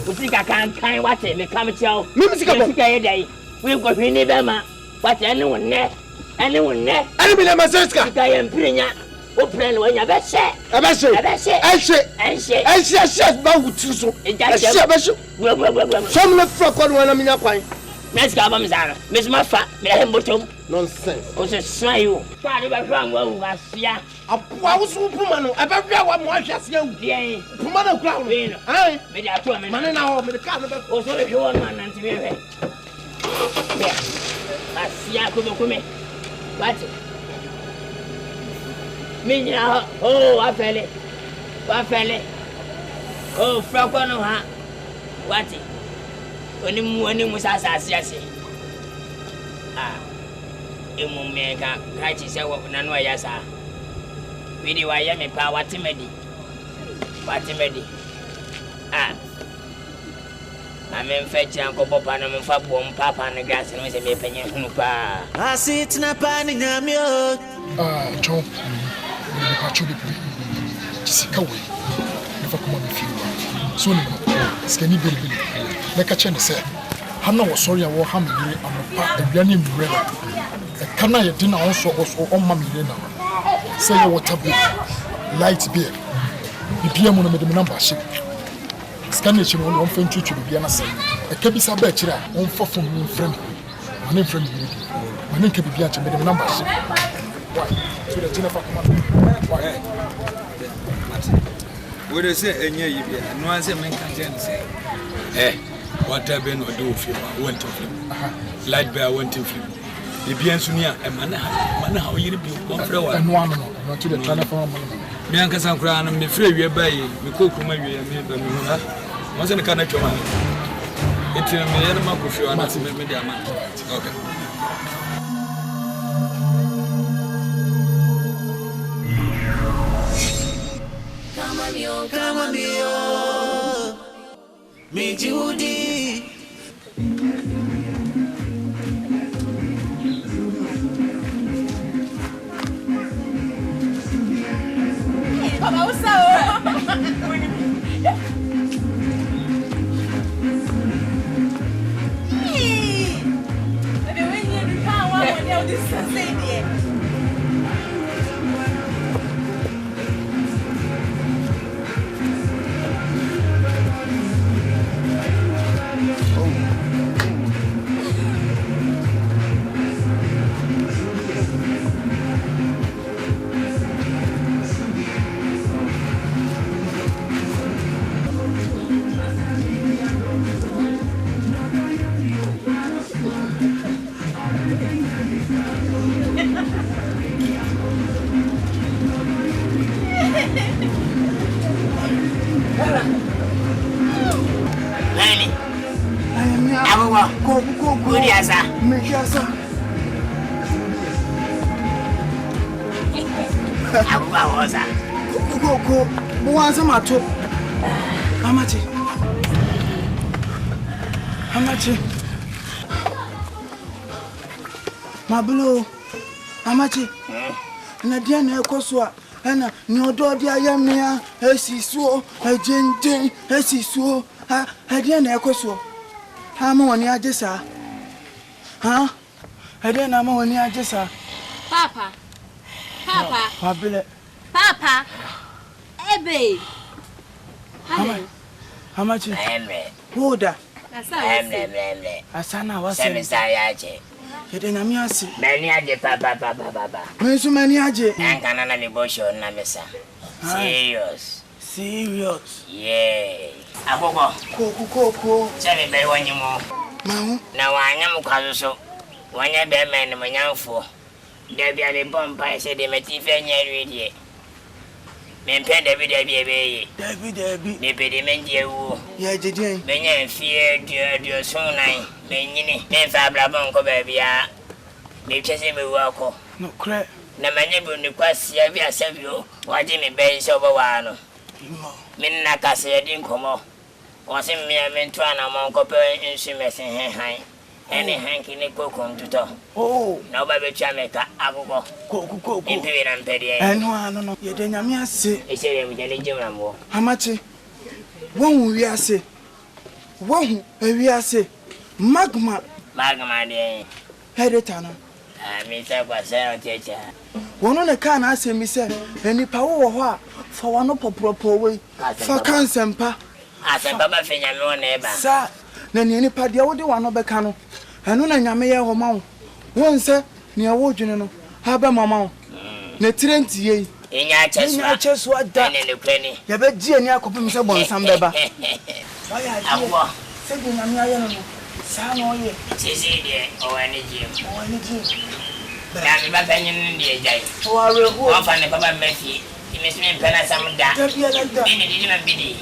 [SPEAKER 6] ofika kan what me kam chao me misika bo misika ye dai we go hwini be ma what ene wonne ani bi na maseska ka ye mprinya o plan wo nya be she ba wuti so be she some le fra kwa no na minya kwan
[SPEAKER 2] Let's go, Mamma. Miss Maffa, may I have bottom?
[SPEAKER 6] Nonsense.
[SPEAKER 2] Oh, so swine you. Try to run well, Vassia.
[SPEAKER 6] A powerful woman, I bet you want more just you.
[SPEAKER 2] Yea,
[SPEAKER 6] Pumano Crown. Aye,
[SPEAKER 2] may I tell me,
[SPEAKER 6] man, now, with the carnival.
[SPEAKER 2] oh, so if you want man and to me. Vassia could come in. What? Me now, oh, I fell it. What fell it? Oh, Fracono, huh? What? When you was as ah, you won't make a catchy say what Nanoyasa. Video I am a power timedy. Ah, I'm in fetch Uncle Papa and Papa and the gas and was a penny.
[SPEAKER 4] I sit in a pan in Nyame.
[SPEAKER 3] John, actually, Sika way. Never come on with you. Soon, skinny baby. Like a chain said, Hannah was sorry I will have me a granny umbrella. A canna dinner also was on Mammy dinner. Say your water bill, light beer. The PM on the number ship. Scannage on 1 friend to be an assay. A cabisa betcha on 4 from me friend. My name friend, my name can be to the number ship. Why? To the Jennifer command. Why?
[SPEAKER 10] What I say, and yeah, no answer, man can't say. Eh, what I've been or do film, went to film. Light bear went to film. The Biansunia, and man, how you be one for a while.
[SPEAKER 3] And one to the telephone.
[SPEAKER 10] Bianca Sankran, I'm afraid we are buying. We cook my way and me, but wasn't a kind of man. It's a man of you and not me, okay.
[SPEAKER 4] Come on, me Judy.
[SPEAKER 1] Papa, what's up?
[SPEAKER 6] Go, once a matter. How much? My blue, how much? Nadiana Koswa, and no dog, I am near, as he swore, a gentle, as he swore, I didn't echo. How many I just saw? Huh? I didn't know when I just saw.
[SPEAKER 1] Papa. Papa. Ebe.
[SPEAKER 6] How much? Who that? Asana was
[SPEAKER 2] Semisayache.
[SPEAKER 6] You didn't mean see.
[SPEAKER 2] Many aje papa.
[SPEAKER 6] So many aje.
[SPEAKER 2] And canana negotiation, Namesa.
[SPEAKER 6] Serious.
[SPEAKER 2] Yay. Agogo.
[SPEAKER 6] Coco.
[SPEAKER 2] Tell me, by one more. Now I am Kazuso. One year bear man, my young fool. There be a bomb, I said, the Metifa ready. Men pen Debbie. Maybe the men dear.
[SPEAKER 6] Yeah, did you?
[SPEAKER 2] Men fear, dear, so nine. Men Fablabonco, baby. They chasing me walk.
[SPEAKER 6] No crap.
[SPEAKER 2] Na manyebu ni kwa siya sevio wajimi bei sobo wano. Min na kase din komo. Wasi miya mentwa na monko pe insumesin hen. Ene hanki ni kokum tuto.
[SPEAKER 6] Oh.
[SPEAKER 2] Na obabe chameka agogo.
[SPEAKER 6] Ko.
[SPEAKER 2] Impiwe na mpedi.
[SPEAKER 6] No. Ye de nyame ase.
[SPEAKER 2] Isere mjele jimra mbo.
[SPEAKER 6] Hamachi. Won wi ase. Won wi ase. Magma
[SPEAKER 2] de.
[SPEAKER 6] Hedeta no.
[SPEAKER 2] Misa kwa sero teacher.
[SPEAKER 6] Wono ne ka na ase mi se enipa wo ho a fa wano popropo we. Fa kansempa.
[SPEAKER 2] Asempa ba fenya me wona eba.
[SPEAKER 6] Sa na ni enipa de wo de wano beka no.
[SPEAKER 11] anu na nyame ye ho ma wo wonse ne awo dwene no ha ba mama wo ne trenti ye
[SPEAKER 2] enya
[SPEAKER 11] chesu ada
[SPEAKER 2] ne kwani
[SPEAKER 11] ya be ji ani akopem se bonsam beba
[SPEAKER 2] awo
[SPEAKER 11] se bi nyame aye no sa no ye
[SPEAKER 2] sisi de o ani ji na mi ba penyin ne ejai
[SPEAKER 11] o awe ho
[SPEAKER 2] o fa ne baba mefi imesime mpana samda ini dini mambidi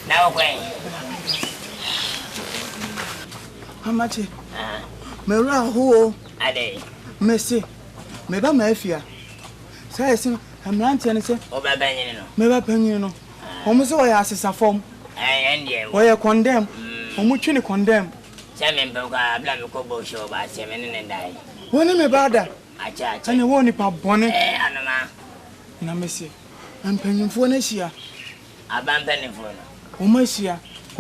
[SPEAKER 2] na okwe
[SPEAKER 11] amache mera ho
[SPEAKER 2] ade
[SPEAKER 11] mesi me ba mafia sai sin amrante ne se
[SPEAKER 2] o ba banyin no
[SPEAKER 11] me ba panyin no o mo se o ya asesa fom
[SPEAKER 2] ndie
[SPEAKER 11] o ya condemn o mo twi ne condemn
[SPEAKER 2] se me mbe ko abla me ko bo show ba se me ne ndai
[SPEAKER 11] woni me bada
[SPEAKER 2] acha
[SPEAKER 11] ane woni pa bone
[SPEAKER 2] anama
[SPEAKER 11] na mesi ampanyimfo na hia
[SPEAKER 2] abampanimfo no
[SPEAKER 11] o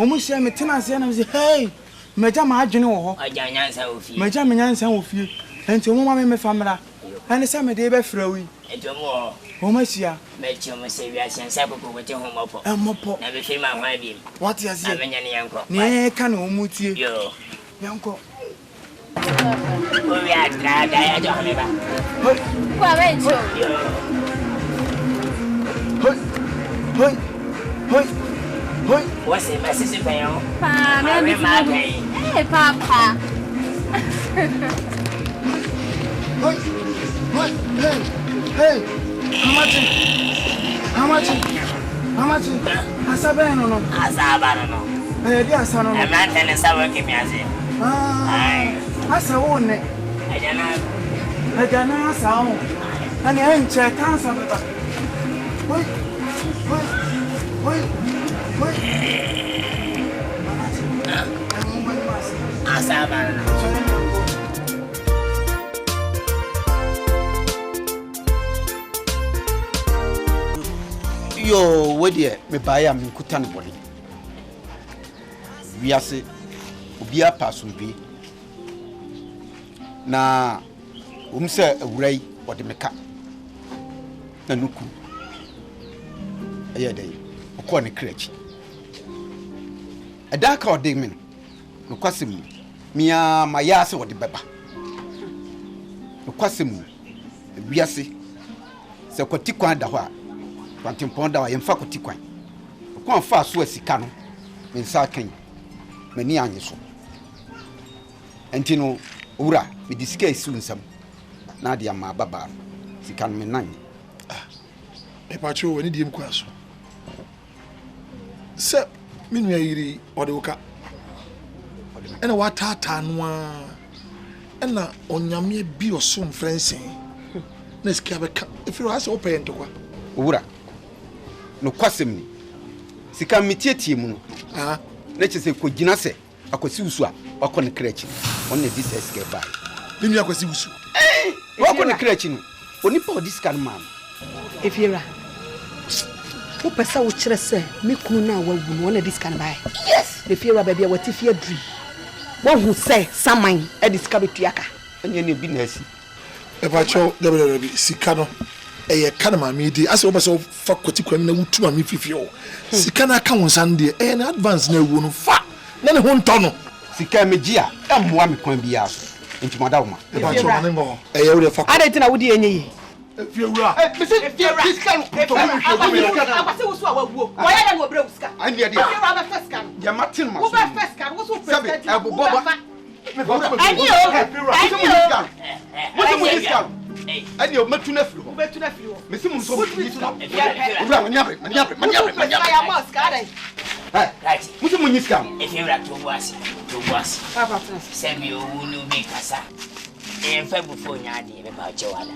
[SPEAKER 11] mo hia me tena se na me say hey meja ma adwene wo ho
[SPEAKER 2] aja nyansa ofie
[SPEAKER 11] meja me nyansa wo fie enti o mo ma me famra ane se me de be frawi
[SPEAKER 2] enti o
[SPEAKER 11] mo hia
[SPEAKER 2] me chi mo se wi asensa koko ko te ho mopo na be firma ho bi
[SPEAKER 11] what you say
[SPEAKER 2] amenya ne yanko
[SPEAKER 11] ne ka na o mutie
[SPEAKER 2] yo
[SPEAKER 11] yanko
[SPEAKER 2] o wi atra da ya jo me ba
[SPEAKER 5] kwa bencho
[SPEAKER 2] yo
[SPEAKER 11] Hoi.
[SPEAKER 2] What's it, my sister?
[SPEAKER 5] Pa, hey, Papa.
[SPEAKER 11] Hey. How much? Asabano no. Eh, dia asano no.
[SPEAKER 2] I'm not telling someone give me a zip.
[SPEAKER 11] Asa one. Ajana sao. Ani enche kansa baba. Hoi.
[SPEAKER 6] Yo, where dear, me buy a minkutan body. We are say, Ubia Passum be. Na, say a ray or the meka. Nanuku. A year day, a corner crutch. A dark or demon. No kwasim. Mia my yas or the beba. No kwasim. We are say, so Kotikwan da. Ponda wa yemfa kotikwan ko fa so asika no me nsa kan mani anye so enti no owura me disika esi nsam na de ama baba sika no me nan
[SPEAKER 3] e pa cho woni diem kwa so se minu ayiri ode woka ena watata no a ena onyame bi osom frensin na sika be ka ifiro ase open to kwa
[SPEAKER 6] owura no kwasem ni sika metietie mu no na chese ko gina se akwasi usu a wakọ ne krechi on ne this escape by
[SPEAKER 3] binu akwasi usu
[SPEAKER 6] wakọ ne krechi no oni pa this kan man
[SPEAKER 1] efiera wo pesa wo kire se me kunu na wawu no na this kan by
[SPEAKER 6] yes
[SPEAKER 1] efiera ba bia watifia dream wo hu se saman e this ka betuaka
[SPEAKER 6] anya ne bi na asi
[SPEAKER 3] e pa cho debere sika no eye kana ma mi di ase obaso fa kwoti kwam na wutu ma mi fifio sika na ka wonsan de na advance na ewu no fa na ne ho nto no
[SPEAKER 6] sika me gia emmoa me kwan bia so enti moda wo ma
[SPEAKER 3] e ba cho ma ngo eye wo de fa
[SPEAKER 1] ade tina wudi enye
[SPEAKER 3] fiewura
[SPEAKER 6] me se sika no
[SPEAKER 1] akwase wo so awuo wo ya na obre wuska
[SPEAKER 6] ani de
[SPEAKER 1] fiewura ba feska no
[SPEAKER 6] ya matin ma
[SPEAKER 1] wo ba feska wo so president
[SPEAKER 6] sabe abobo me fa
[SPEAKER 1] ani o
[SPEAKER 6] wo mo diska ani o metu na firi ho
[SPEAKER 1] betu na firi ho
[SPEAKER 6] me se mo so diska owura manyapre
[SPEAKER 1] ya maska dai
[SPEAKER 2] right
[SPEAKER 6] musu mo nyiska
[SPEAKER 2] if you like to was
[SPEAKER 1] papa Francis
[SPEAKER 2] send me unu bi kasa en fa bu fo nya de be ba chewala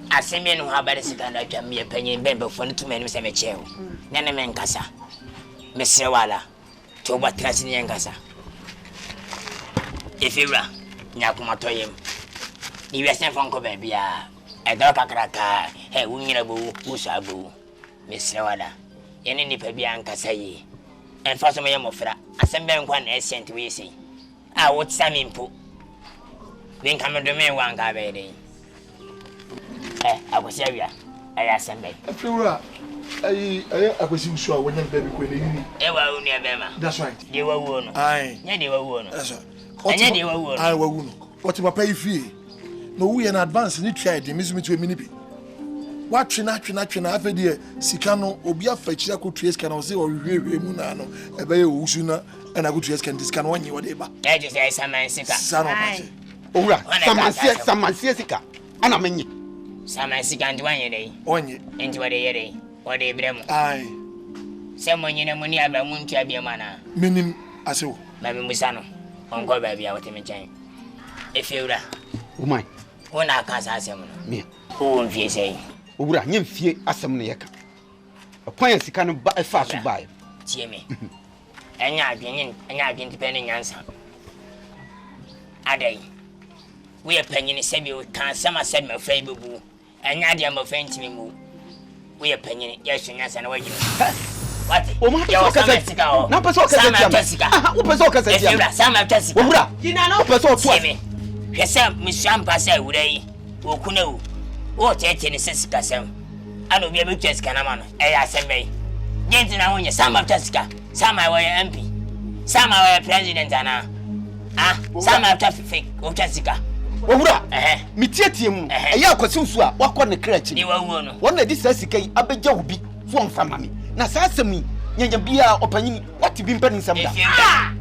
[SPEAKER 2] asemi no ha bare sika na twa me panyin ben be fo no tuma ni se me chew na ne men kasa me se wala to ba trasi ni en kasa if you ra nya kuma toyem ni we sen fon ko be bia e do kakraka he wunyira bo wusa bo me se wala yene ni pa bia nkasa yi en fa so me yemofra asembe nkwa na ancient we say a what samimpo den kam do me wan ka be den akwasi awia aya asembe
[SPEAKER 3] fiewura ayi akwasi usu a wonya baby ko ne yiri
[SPEAKER 2] wa unu e be ma
[SPEAKER 3] that's right
[SPEAKER 2] de wa wo no
[SPEAKER 3] ai
[SPEAKER 2] nya de wa wo no
[SPEAKER 3] that's right
[SPEAKER 2] Anya de wawu.
[SPEAKER 3] Ai wawu no. What you pay fee? No we in advance ni try de miss me to a mini bi. What twina afa de sika no obi afa chira ko tries kan o se o hwehwe mu na no e be ye wusu na na go tries kan diskan wanye wo de ba.
[SPEAKER 2] E je say saman sika.
[SPEAKER 3] Sa no pa.
[SPEAKER 6] Owura, samansie sika. Ana menye.
[SPEAKER 2] Saman sika ndi wanye dey.
[SPEAKER 3] Onye.
[SPEAKER 2] Enti wo de ye dey. Wo de brem.
[SPEAKER 3] Ai.
[SPEAKER 2] Se monye na muni aba mu ntua bia mana.
[SPEAKER 3] Minim asewo.
[SPEAKER 2] Ma me musa no. Onko ba bia wo te me chan. Efiura.
[SPEAKER 6] O my.
[SPEAKER 2] Wona aka sa asem no.
[SPEAKER 6] Me.
[SPEAKER 2] O mfie sei.
[SPEAKER 6] Owura, nyem fie asem no yeka. Akwan sika no ba efa so bae.
[SPEAKER 2] Tie me. Enya adwen tipe ne nyansa. Adai. We are penny sebi we can sama said my friend bubu. Enya dia my friend timi mu. We are penny yes nyansa na waji. What?
[SPEAKER 6] O ma pesa na pesa o kasa. Ah, o pesa o kasa.
[SPEAKER 2] Efira sama pesa.
[SPEAKER 6] Owura,
[SPEAKER 2] kina no
[SPEAKER 6] pesa o to.
[SPEAKER 2] Tie me. Hwese mishampa sai wura yi. Wo kuna wo. Wo tete ne sesika sam. Ano bia be twesika na ma no. Eya sembe. Genti na wonye sama pesa. Sama wa MP. Sama wa president ana. Ah, sama after fake. O twesika.
[SPEAKER 6] Owura, mitietie mu. Eya akwasi nsu a wakọ ne krachi.
[SPEAKER 2] Ni wawo no.
[SPEAKER 6] Won na di sesika yi abegya obi fo mfama mi. Na saa asemi nyanya bia opanyini wati bi mpani nsam da.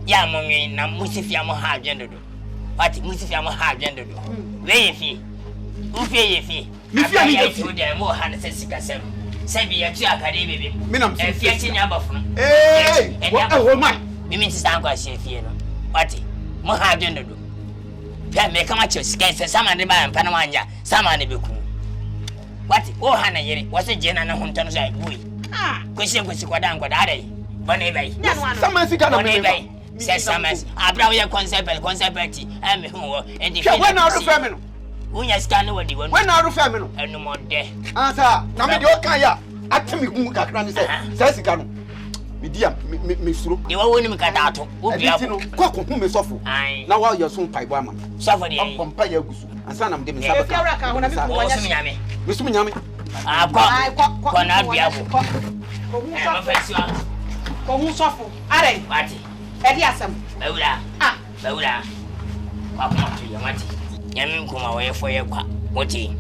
[SPEAKER 2] Ya monwe na musifia mo ha adwen dodo. Wati musifia mo ha adwen dodo. We ye fie. U fie ye fie.
[SPEAKER 6] Mi fie ni ye
[SPEAKER 2] fie de mo ha na sesika sem. Sebi ya tu akade bebe.
[SPEAKER 6] Minam
[SPEAKER 2] e fie tinya abafunu.
[SPEAKER 6] Wo mai.
[SPEAKER 2] Mimi nsisa akwa sie fie no. Wati mo ha adwen dodo. Pia me kama chosika se sama ne ba mpa na wanja. Sama ne beku. Wati o ha na yere. Wase je na honto no sai bui. Kwesi kwada adai. Bone bai.
[SPEAKER 6] Sama sika na me bai.
[SPEAKER 2] Se sama. Abra we concept me hu endi.
[SPEAKER 6] When na ru fam no.
[SPEAKER 2] Unya sika no wadi won.
[SPEAKER 6] When na ru fam no.
[SPEAKER 2] Enu mode.
[SPEAKER 6] Asa, na me de o kan ya. Atemi hu kakra ni se sika no. Me dia me suro.
[SPEAKER 2] Ni wa woni me kata ato. Obi abo.
[SPEAKER 6] No, kwa ko hu me sofo. Na wa ye so pai bo ama.
[SPEAKER 2] Sofo de.
[SPEAKER 6] Pompa ya gusu. Ansa na me de me sabaka.
[SPEAKER 2] E fiawra ka ho na me ko wanya. Nyame.
[SPEAKER 6] Me sum nyame.
[SPEAKER 2] Ko na bia bo.
[SPEAKER 1] Ko hu sofo. Are.
[SPEAKER 2] Wati.
[SPEAKER 1] E di asem.
[SPEAKER 2] Bawura. Ah, bawura. Kwa ko to ya wati. Nyame nkoma wo ye fo ye kwa. Woti.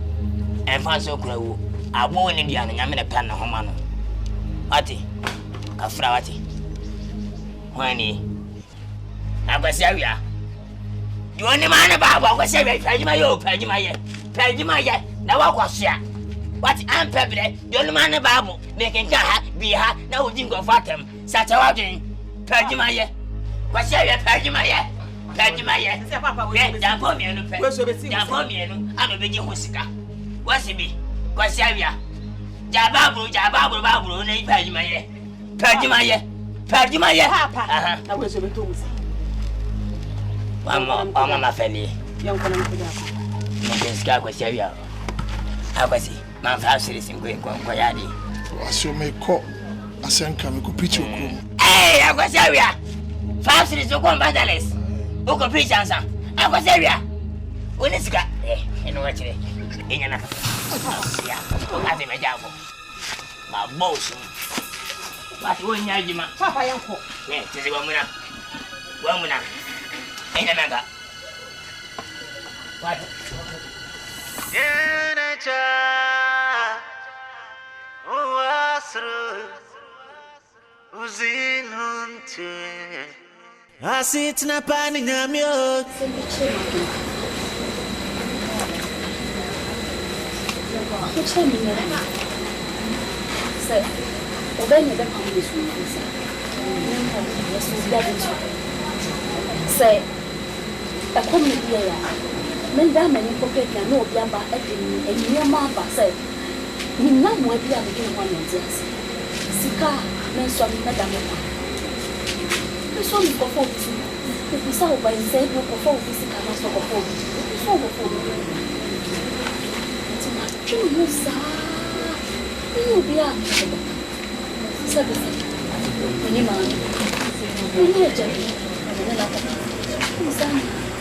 [SPEAKER 2] Enfa so kura wo. Abo ni bia na nyame na pan na homa no. Wati. Afra wati. Wani. Akwasi awia. Yoni mana ba akwasi awia pajima yo pajima ye. Na wakwasia. Wati ampebre. Yoni mana ba abo. Mekenka ha bi ha na odi ngofo atem. Sata wadin. Pajima ye. Kwasi awia pajima ye. Se papa we. Dan ko mienu pe. Dan ko mienu. Ano beji hosika. Wasi bi. Kwasi awia. Jababuru baburu na pajima ye. Pajima ye.
[SPEAKER 1] Papa. Na we so beto musi.
[SPEAKER 2] Mama mafeli.
[SPEAKER 1] Yanko na mkuja hapa.
[SPEAKER 2] Mpenska kwa siawia. Akwasi. Mamfa sirisi kwa yadi.
[SPEAKER 3] Asio me ko asenka me ko pichi okro.
[SPEAKER 2] Akwasi awia. Fa sirisi kwa mbadales. Uko pichi ansa. Akwasi awia. Unisika. Eno wachire. Enyana. Ya. Ati mejango. Mabosu. Watu wonya jima.
[SPEAKER 1] Papa yanko.
[SPEAKER 2] Tisi wamuna. Enya nanga. Watu.
[SPEAKER 4] Yenecha. Uasru. Uzinunte. Asit na pani nyamyo.
[SPEAKER 5] Obey the condition. Say, a comedy, men damn and pocket can no yamba and your mama said, you know what we are doing one of this. Sika, men some madame. The song for 40. If we saw by say, no for physical and so for so you be out. Service. Any man. Any agent.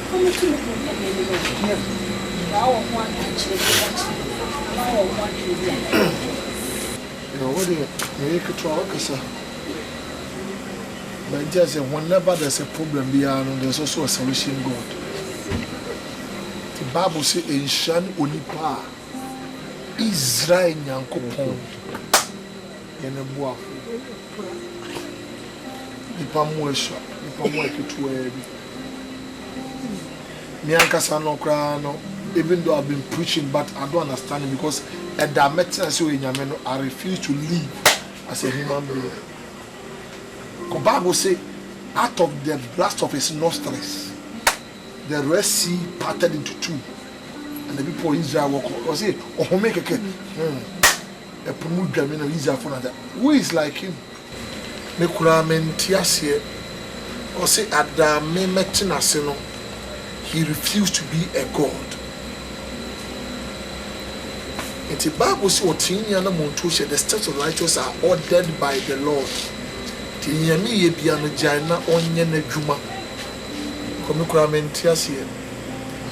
[SPEAKER 5] Come to look at me. Now, one actually. Now, one
[SPEAKER 3] What do you make a talk, sir? But just whenever there's a problem beyond, there's also a solution. God. The Bible says, "In Shan Onipa, Israel Yankopon, Yeneboa, Nipa Mwesha, Nipa Mwekitwe." Me and Kasano Krano, even though I've been preaching, but I don't understand it because at that matter, so in Nyame, I refuse to live as a human being. The Bible says, out of the blast of his nostrils, the Red Sea parted into two, and the people of Israel walk. I say, "Oh, make a promote German Israel for that." Who is like him? Mekuramentia or say at the Memetinaseno. He refused to be a god. In the Bible says, "The steps of righteous are ordered by the Lord."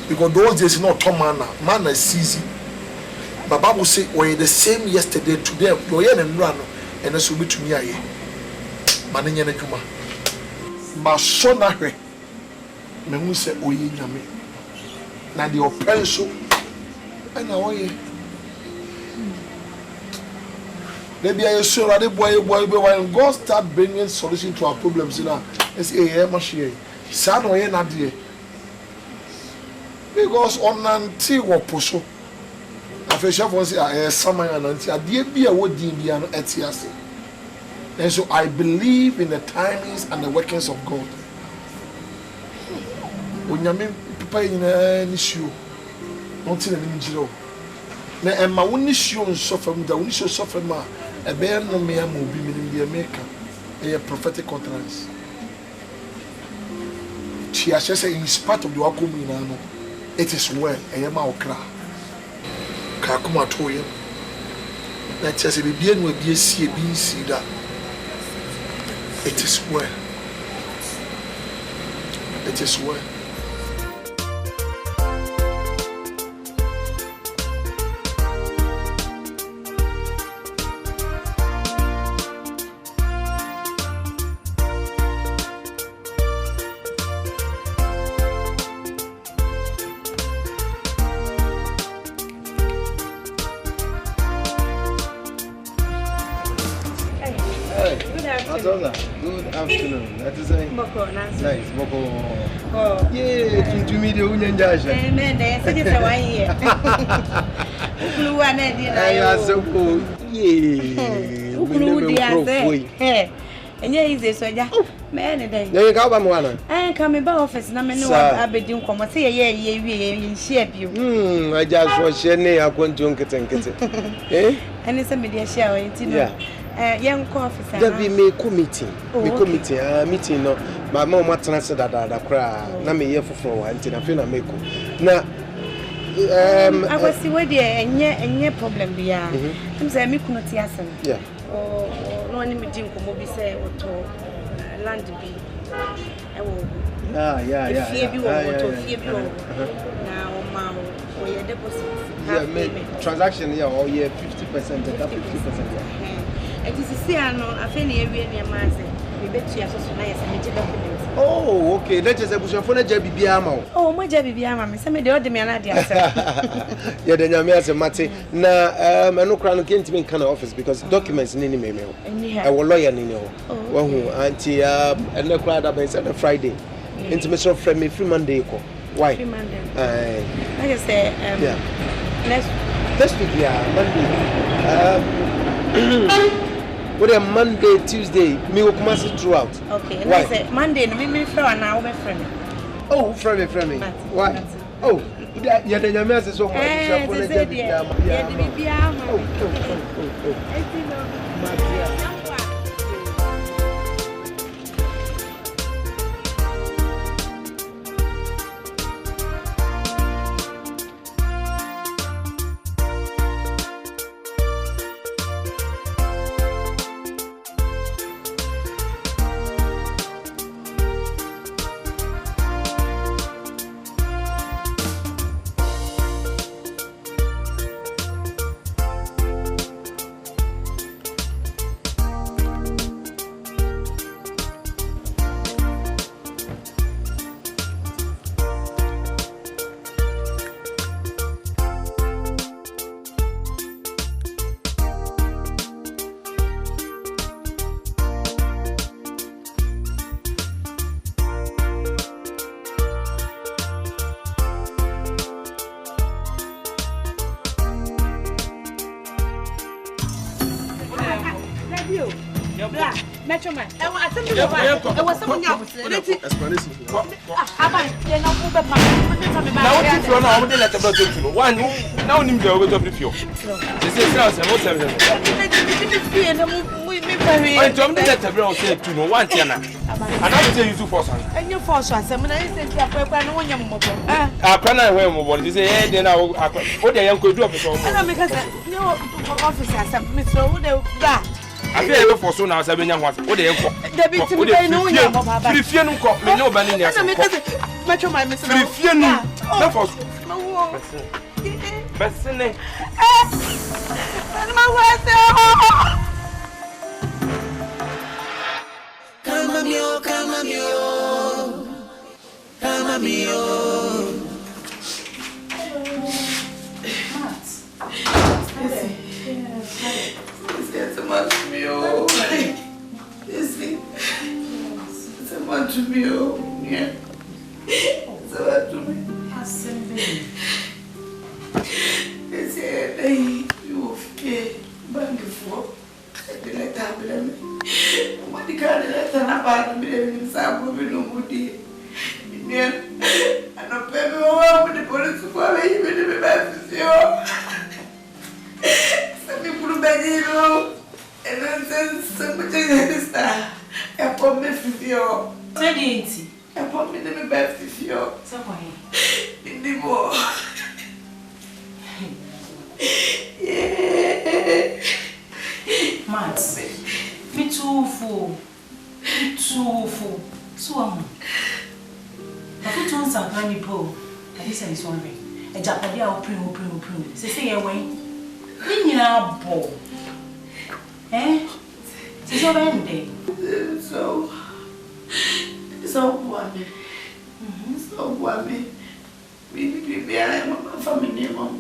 [SPEAKER 3] Because those days not manna is easy. But Bible says, "We're the same yesterday, today, and this will be to me." Masona me who say oye nyame na the openso and oye maybe I sure that boy when God start bringing solution to our problems now it's a machine sad oye na die because on nanti wo poso afesha for say saman nanti adie bia wodi bia no etiase. And so I believe in the timings and the workings of God. Onyame papa ina ni show not in any jiro na e ma woni show nso fam da woni show so fam a e be no me am obi minim de America a prophetic utterance she has said in spite of the wakomi na no it is well e ma okra ka kuma to ye na chese be bia no bia sie bi nsi da it is well. It is well.
[SPEAKER 6] Good afternoon. That is nice. Boko. Oh. Yeah, to me the union judge.
[SPEAKER 1] Amen. Yes, I just why here. Blue and I
[SPEAKER 6] so cool. Yeah.
[SPEAKER 1] Blue dear. And yeah, is this so yeah. Man,
[SPEAKER 6] you go by one.
[SPEAKER 1] I come in office. No, no, I've been doing come. Say, yeah, shape you.
[SPEAKER 6] I just was sharing. I want to get eh?
[SPEAKER 1] And it's a media show, yeah. Young coffee.
[SPEAKER 6] That we make committee. We committee, meeting. No, my mom wants to answer that. Cry. Na me here for one. I feel I make. Now,
[SPEAKER 1] I was see where there any problem be. I'm saying me couldn't see us.
[SPEAKER 6] Yeah.
[SPEAKER 1] Oh, no one meeting come be say or to land be.
[SPEAKER 6] Yeah.
[SPEAKER 1] If you now, mom, or your deposit.
[SPEAKER 6] Yeah, transaction. Yeah, or yeah, 50%. 50%.
[SPEAKER 1] It is see I feel near man. We bet you are so nice and documents.
[SPEAKER 6] Oh, okay. Let's just push for a jabby biamo.
[SPEAKER 1] Oh, my jabby biamo. Some of the other men are there.
[SPEAKER 6] Yeah, then Nyame as a mate. Na I no crown came to me kind of office because documents in any mail. I will lawyer in your one auntie and no crowd up on Friday. Intimation friend me free Monday. Why?
[SPEAKER 1] Free Monday. I just say
[SPEAKER 6] yeah. Next week, yeah, Monday. What a Monday, Tuesday, me will come throughout.
[SPEAKER 1] Okay, and I say Monday, me friend now, my friend.
[SPEAKER 6] Oh, friend me. Why? Oh, yeah, the Nyame is so much.
[SPEAKER 1] Debut. Bra, metro man. I want to tell you was someone else.
[SPEAKER 6] Explanation.
[SPEAKER 1] Aban, you know who but my.
[SPEAKER 6] Now what if you know how they let about you know? One now nim the over to you. This is house and what's everything. I told me that everyone said to know one tiana. And I will tell you two for some.
[SPEAKER 1] And you force us. I'm going to send you a paper and one young mobile.
[SPEAKER 6] I can't wear mobile. They say, hey, then I'll what they could do.
[SPEAKER 1] I don't make us no officers. I'm Mr. Wood.
[SPEAKER 6] I feel for so now 7 young ones. What they call
[SPEAKER 1] the no one.
[SPEAKER 6] If you don't call me, nobody else.
[SPEAKER 1] Metro my Mr.
[SPEAKER 6] If you know, no for Bessine.
[SPEAKER 4] Calma mio, calma mio, calma mio.
[SPEAKER 12] It's a much to me, oh. Listen, it's a much to me, oh. Yeah. It's a much to me. They say, you okay, bang for the letter happen. What the kind of letter about me in some women no good. And a baby with the police to go away, even if I some people beg you, and then somebody this time. I promise you. I promise to be best with you. In the war. Yeah.
[SPEAKER 13] Mats, me too full. So I put on some granny po. I say it's one ring. A Japanese open. Say away. Nina bo. Eh? So bende.
[SPEAKER 12] So woman. So woman. We are my family mom.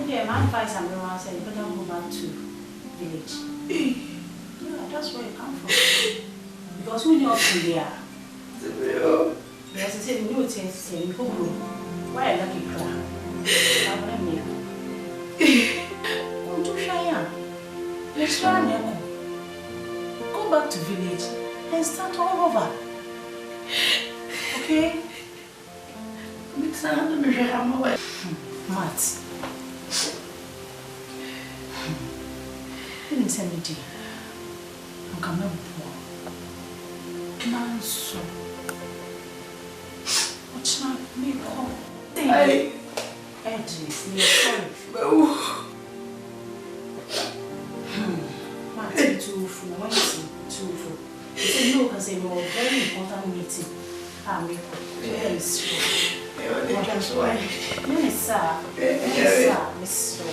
[SPEAKER 13] Yeah, man finds something around saying, but don't go back to village. Yeah, that's where you come from. Because we know up there. Yes, I said, we know it's in Google. Why a lucky crowd? Let's try and go back to village and start all over. Okay? Matt. Didn't send me to you. I'm coming poor. Man, so. What's not me call? Hey. Edges, you're sorry. Martin, too full. When you say too full, you say no, because they were very important meeting. Very strong. That's why. Yes, sir. Yes, sir.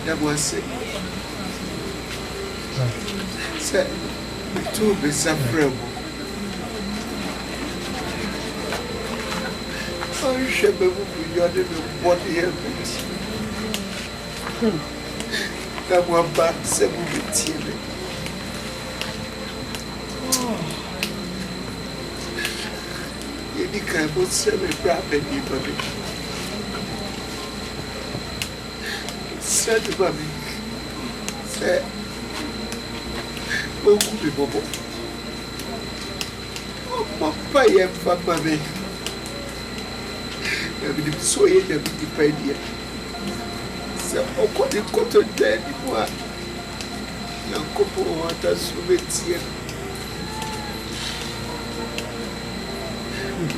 [SPEAKER 12] That was it. Said, two be separable. I should be beyond the body helmet. That one back 17. You can't sell a crap anybody. Said Bobby, said, oh, people, oh, my pay for Bobby. I will so yet a bit idea. So, oh, what you got to tell you? Young couple water so here.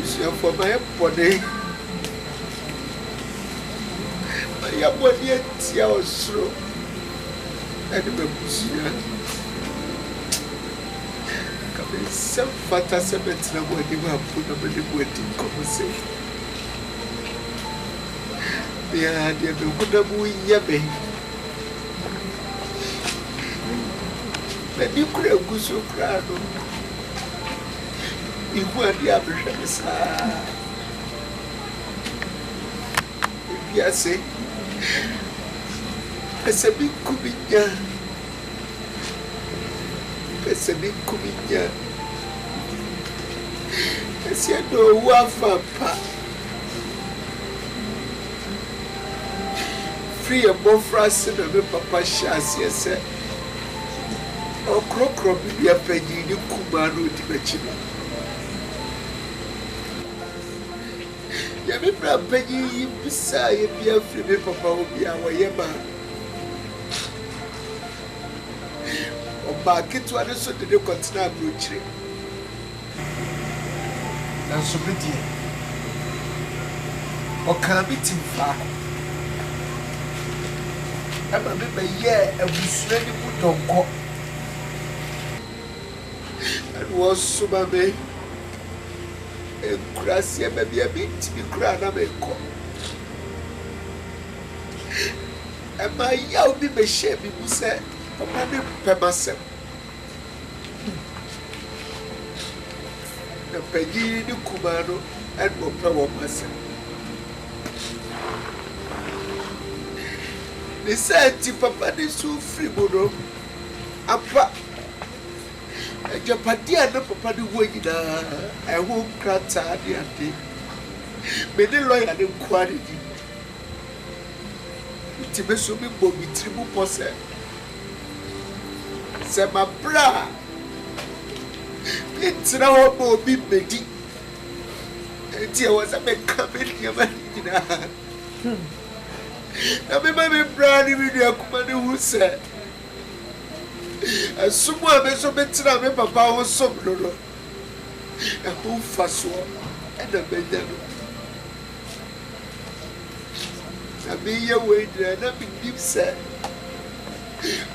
[SPEAKER 12] So, for my body. Ya body tia osro ade bebusia ka be sem fata se betra body ma pu na be body ko se ya de be ku da bu ya be be di kura guso krado ihu ade abehwe sa
[SPEAKER 6] Yes, it's a big kubinya. It's a big kubinya. It's a no wafa pa. Free a bofras and a papa shas, yes, or crocro be a penny in Kumano Tibetino. Yamibra penny beside be a free papa be our yama. Or back into other sort of the continent broochery. And so pretty. Or can be too far. I remember, yeah, and we slowly put on go. And was so baby. And Gracia maybe a bit to be crowned of a co. And my yow be my shame, who said, Papa, me myself. The Peggy in Kumano and will power myself. They said, Papa, they so free, Mono. Apa. And Japadia, no Papa, the way I won't cry tardy and day. May the lawyer and quality. Tibesumi Bobby Tribu Posse. Say, my bra. It's now Bobby Betty. And there was a big coming here. I remember Brownie with your command who said, as someone makes so better, I remember Papa was some lolo. A whole fast one and a bedroom. I mean, your way there, and I be deep set.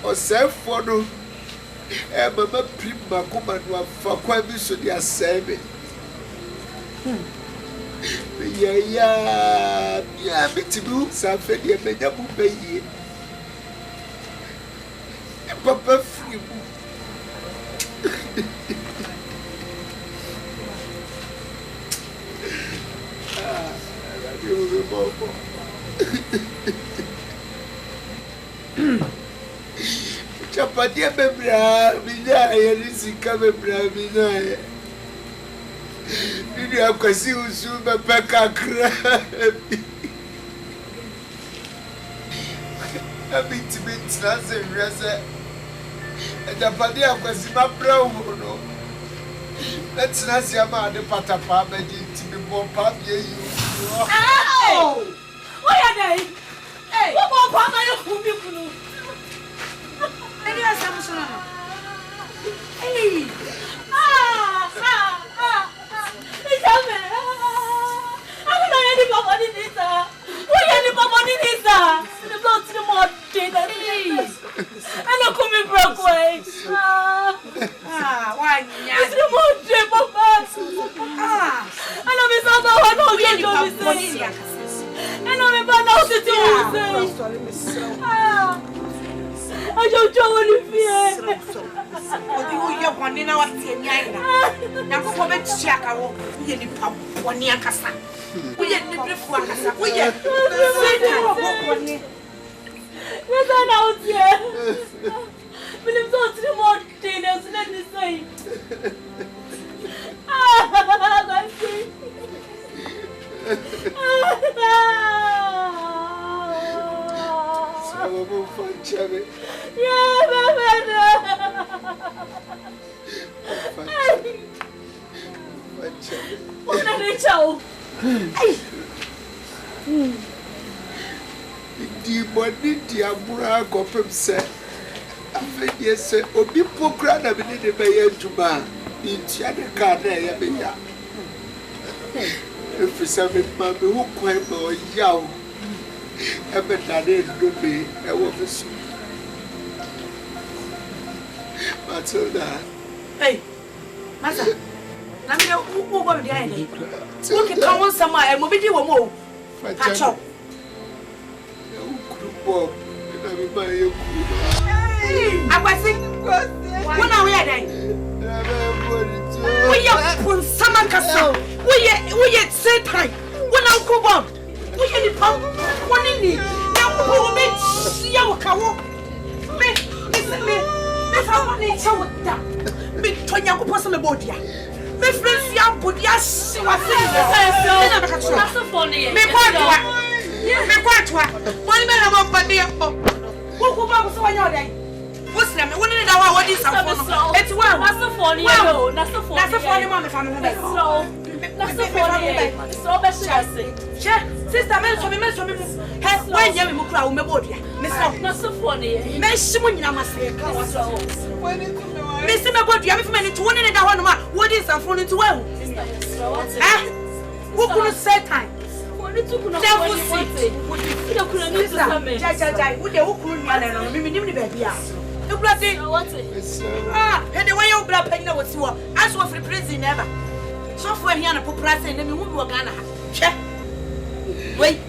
[SPEAKER 6] Or self for no, and Mamma Prima command one for quite so they are saving. Yeah, me too. Something you may never pay. Papa free. Chapadia bebra, mina, yelisi kabebra, mina. Did you have Kasi Usuba Beka crab? A bit to be translated. And the body of Kasima Brown. Let's not see a man the Patapa to be more papier.
[SPEAKER 1] Oh! Why are they? Hey, what more papa you? And you are some. Hey! I don't know if you are one in our team. Now, for me, check out any pump 1 year. We had the before. We had out here. But I'm not to the more details. Let me say. I see.
[SPEAKER 6] The money, the Amura Akuapem said, yes, Obi Pokra, I mean, the Bayer Juma, the Tiana Ghanaian. If it's a mammy who quite more young, I bet I didn't be a woman. Matilda. Hey, Master, let me know who got the idea. Look at Thomas somewhere and we'll be doing more. Catch up. I was thinking, when are we at? We are Samakasa. We are Satan. When I'll come on. We
[SPEAKER 1] ni pa woni ni na ko me chia wo kawo me fa woni cha wo da me tonya ko poso me bodia me friends ya bodia si wa se na ka tro na so phone me kwatwa woni me na mo pade o wo ba ko so wanya odai Muslim, we need that one. What is that for? It's well. That's the phone. No, that's the phone. That's the phone. Mama, family. So, that's the phone. So, best sister, me. Hey, when you me kura, me bodia. That's the phone. Me shimu nyina mase. Me si me bodia. Me fi me ni to one need that one. What is that phone? It's well. Eh? Who could say time? Devil sit. Jai. Who the who could man? Me ni baby ah. You bloody what? Ah, and the way you blood penny was you. As for free prison never. So for here na population and me who Ghana. Che. Wait.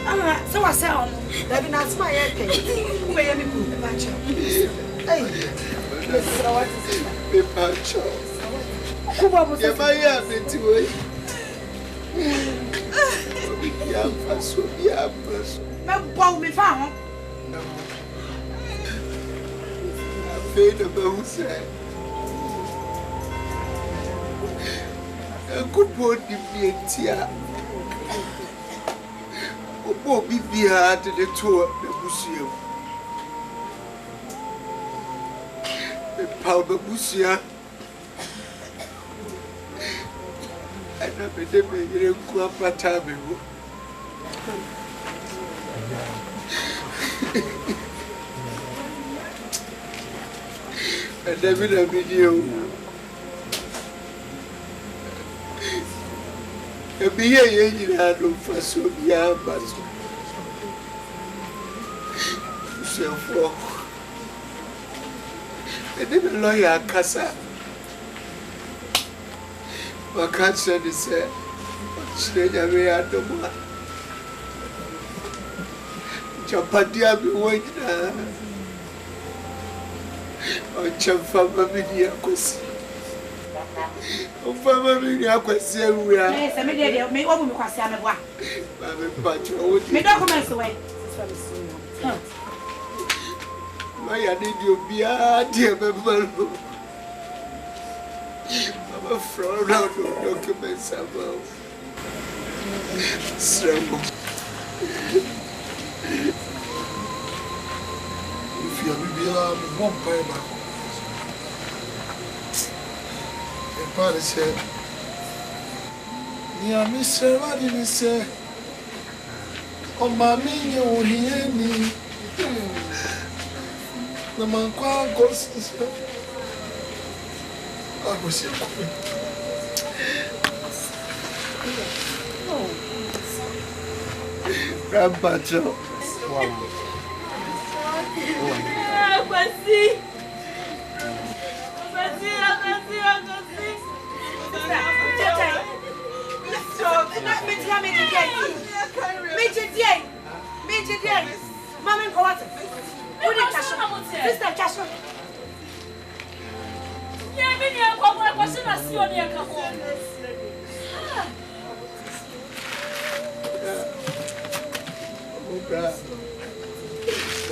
[SPEAKER 1] Ah, so I say on. That be not my head. Who may me put the match. Hey. What is it? The match. Who was it? My head to way. Yeah, no ball me found. Fade about say. A good boy be tia. O bo be to the tour the museum. The powder museum. And I made them a Akuapem and then with a video. A BA in hand for so young, but so for. And then the lawyer Casa. I can't say this. Nyame adoma. Chapadia be waiting. O chamfama mini akwesi. O fama mini akwesi ewura. Yes, me dey me obu me kwasi ameboa.
[SPEAKER 6] Ba me patcho o di.
[SPEAKER 1] Me documents way.
[SPEAKER 6] Ma ya need you bia dey be malo. I'm a fraud out of documents about Sremo.
[SPEAKER 3] If you are one payment, a party said, Nyame what did he say? Oh, mammy, you hear me. The man goes. I was here.
[SPEAKER 6] Grandpa Joe.
[SPEAKER 1] Wow.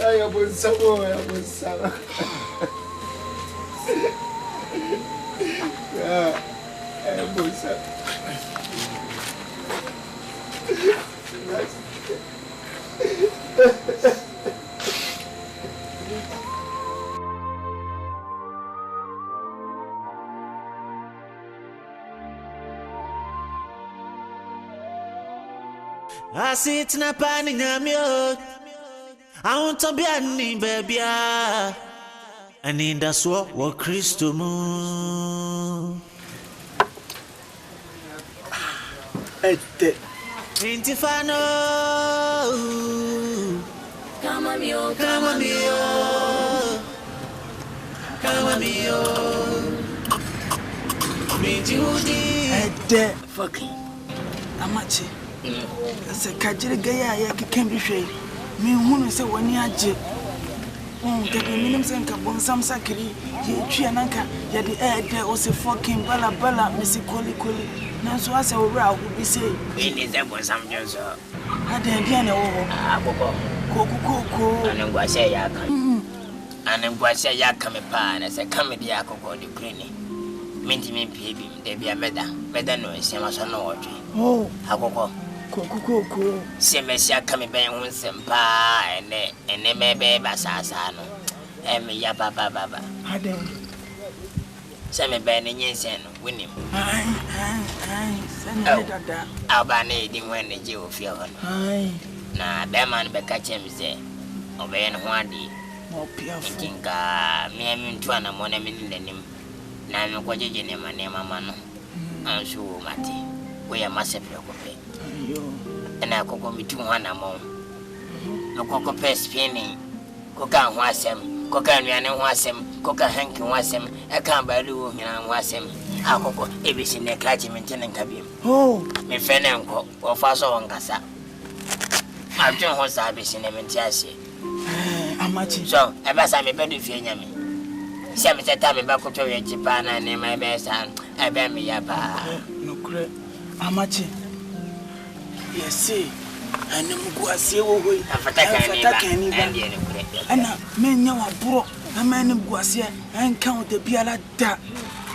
[SPEAKER 6] I was somewhere.
[SPEAKER 4] I sit na pani Nyame. I want to be a new baby. And in that's what Christo mo. Intifano. Come on, mio.
[SPEAKER 11] Fucking. Amachi. As a Kajiri Gaya, I can be shay. Me, who say when you are jip. the minimum and Cabon some sacri, Chiananka, Yadi Ed, or say fucking Bala Bala, Missy Collie Collie. Now, so I say, Row would be say,
[SPEAKER 2] it is that was some just
[SPEAKER 11] I didn't get no Coco,
[SPEAKER 2] and then was say Akan. And then was say Akan pan as a comedy Akoko the Greeny. Minty me, baby, they be a better no, same as an order.
[SPEAKER 11] Oh,
[SPEAKER 2] Akoko.
[SPEAKER 11] Coco,
[SPEAKER 2] Semesia coming back on some pie and then maybe Bassano. And me ya baba.
[SPEAKER 11] I didn't.
[SPEAKER 2] Sammy Benny Jensen, winning. I'll ban it when the Jew feel on. Now, that man Beka him say, obey and one day.
[SPEAKER 11] Oh, Pierre,
[SPEAKER 2] thinking, me and Twana Monamin in the name. Now, I'm going to name my name, Mamma. I'm sure, Matty. We are massive. And I could go between 1 among. No cocoa pest spinning. Coca was him, Coca and was him, Coca Hanky was him, a cambaloo and was him. I could go everything a clergyman and cabin. Oh, me friend uncle, or Faso on Gassa. I've done what service in a Mentiasi. I'm much so, I must have a better Nyame. Some time back to Japan and my best son, I bear me up.
[SPEAKER 11] No great. I'm much. Yes, see, and the Muguasi away. And men know a bro, a man in Guasia, and count the Biala da.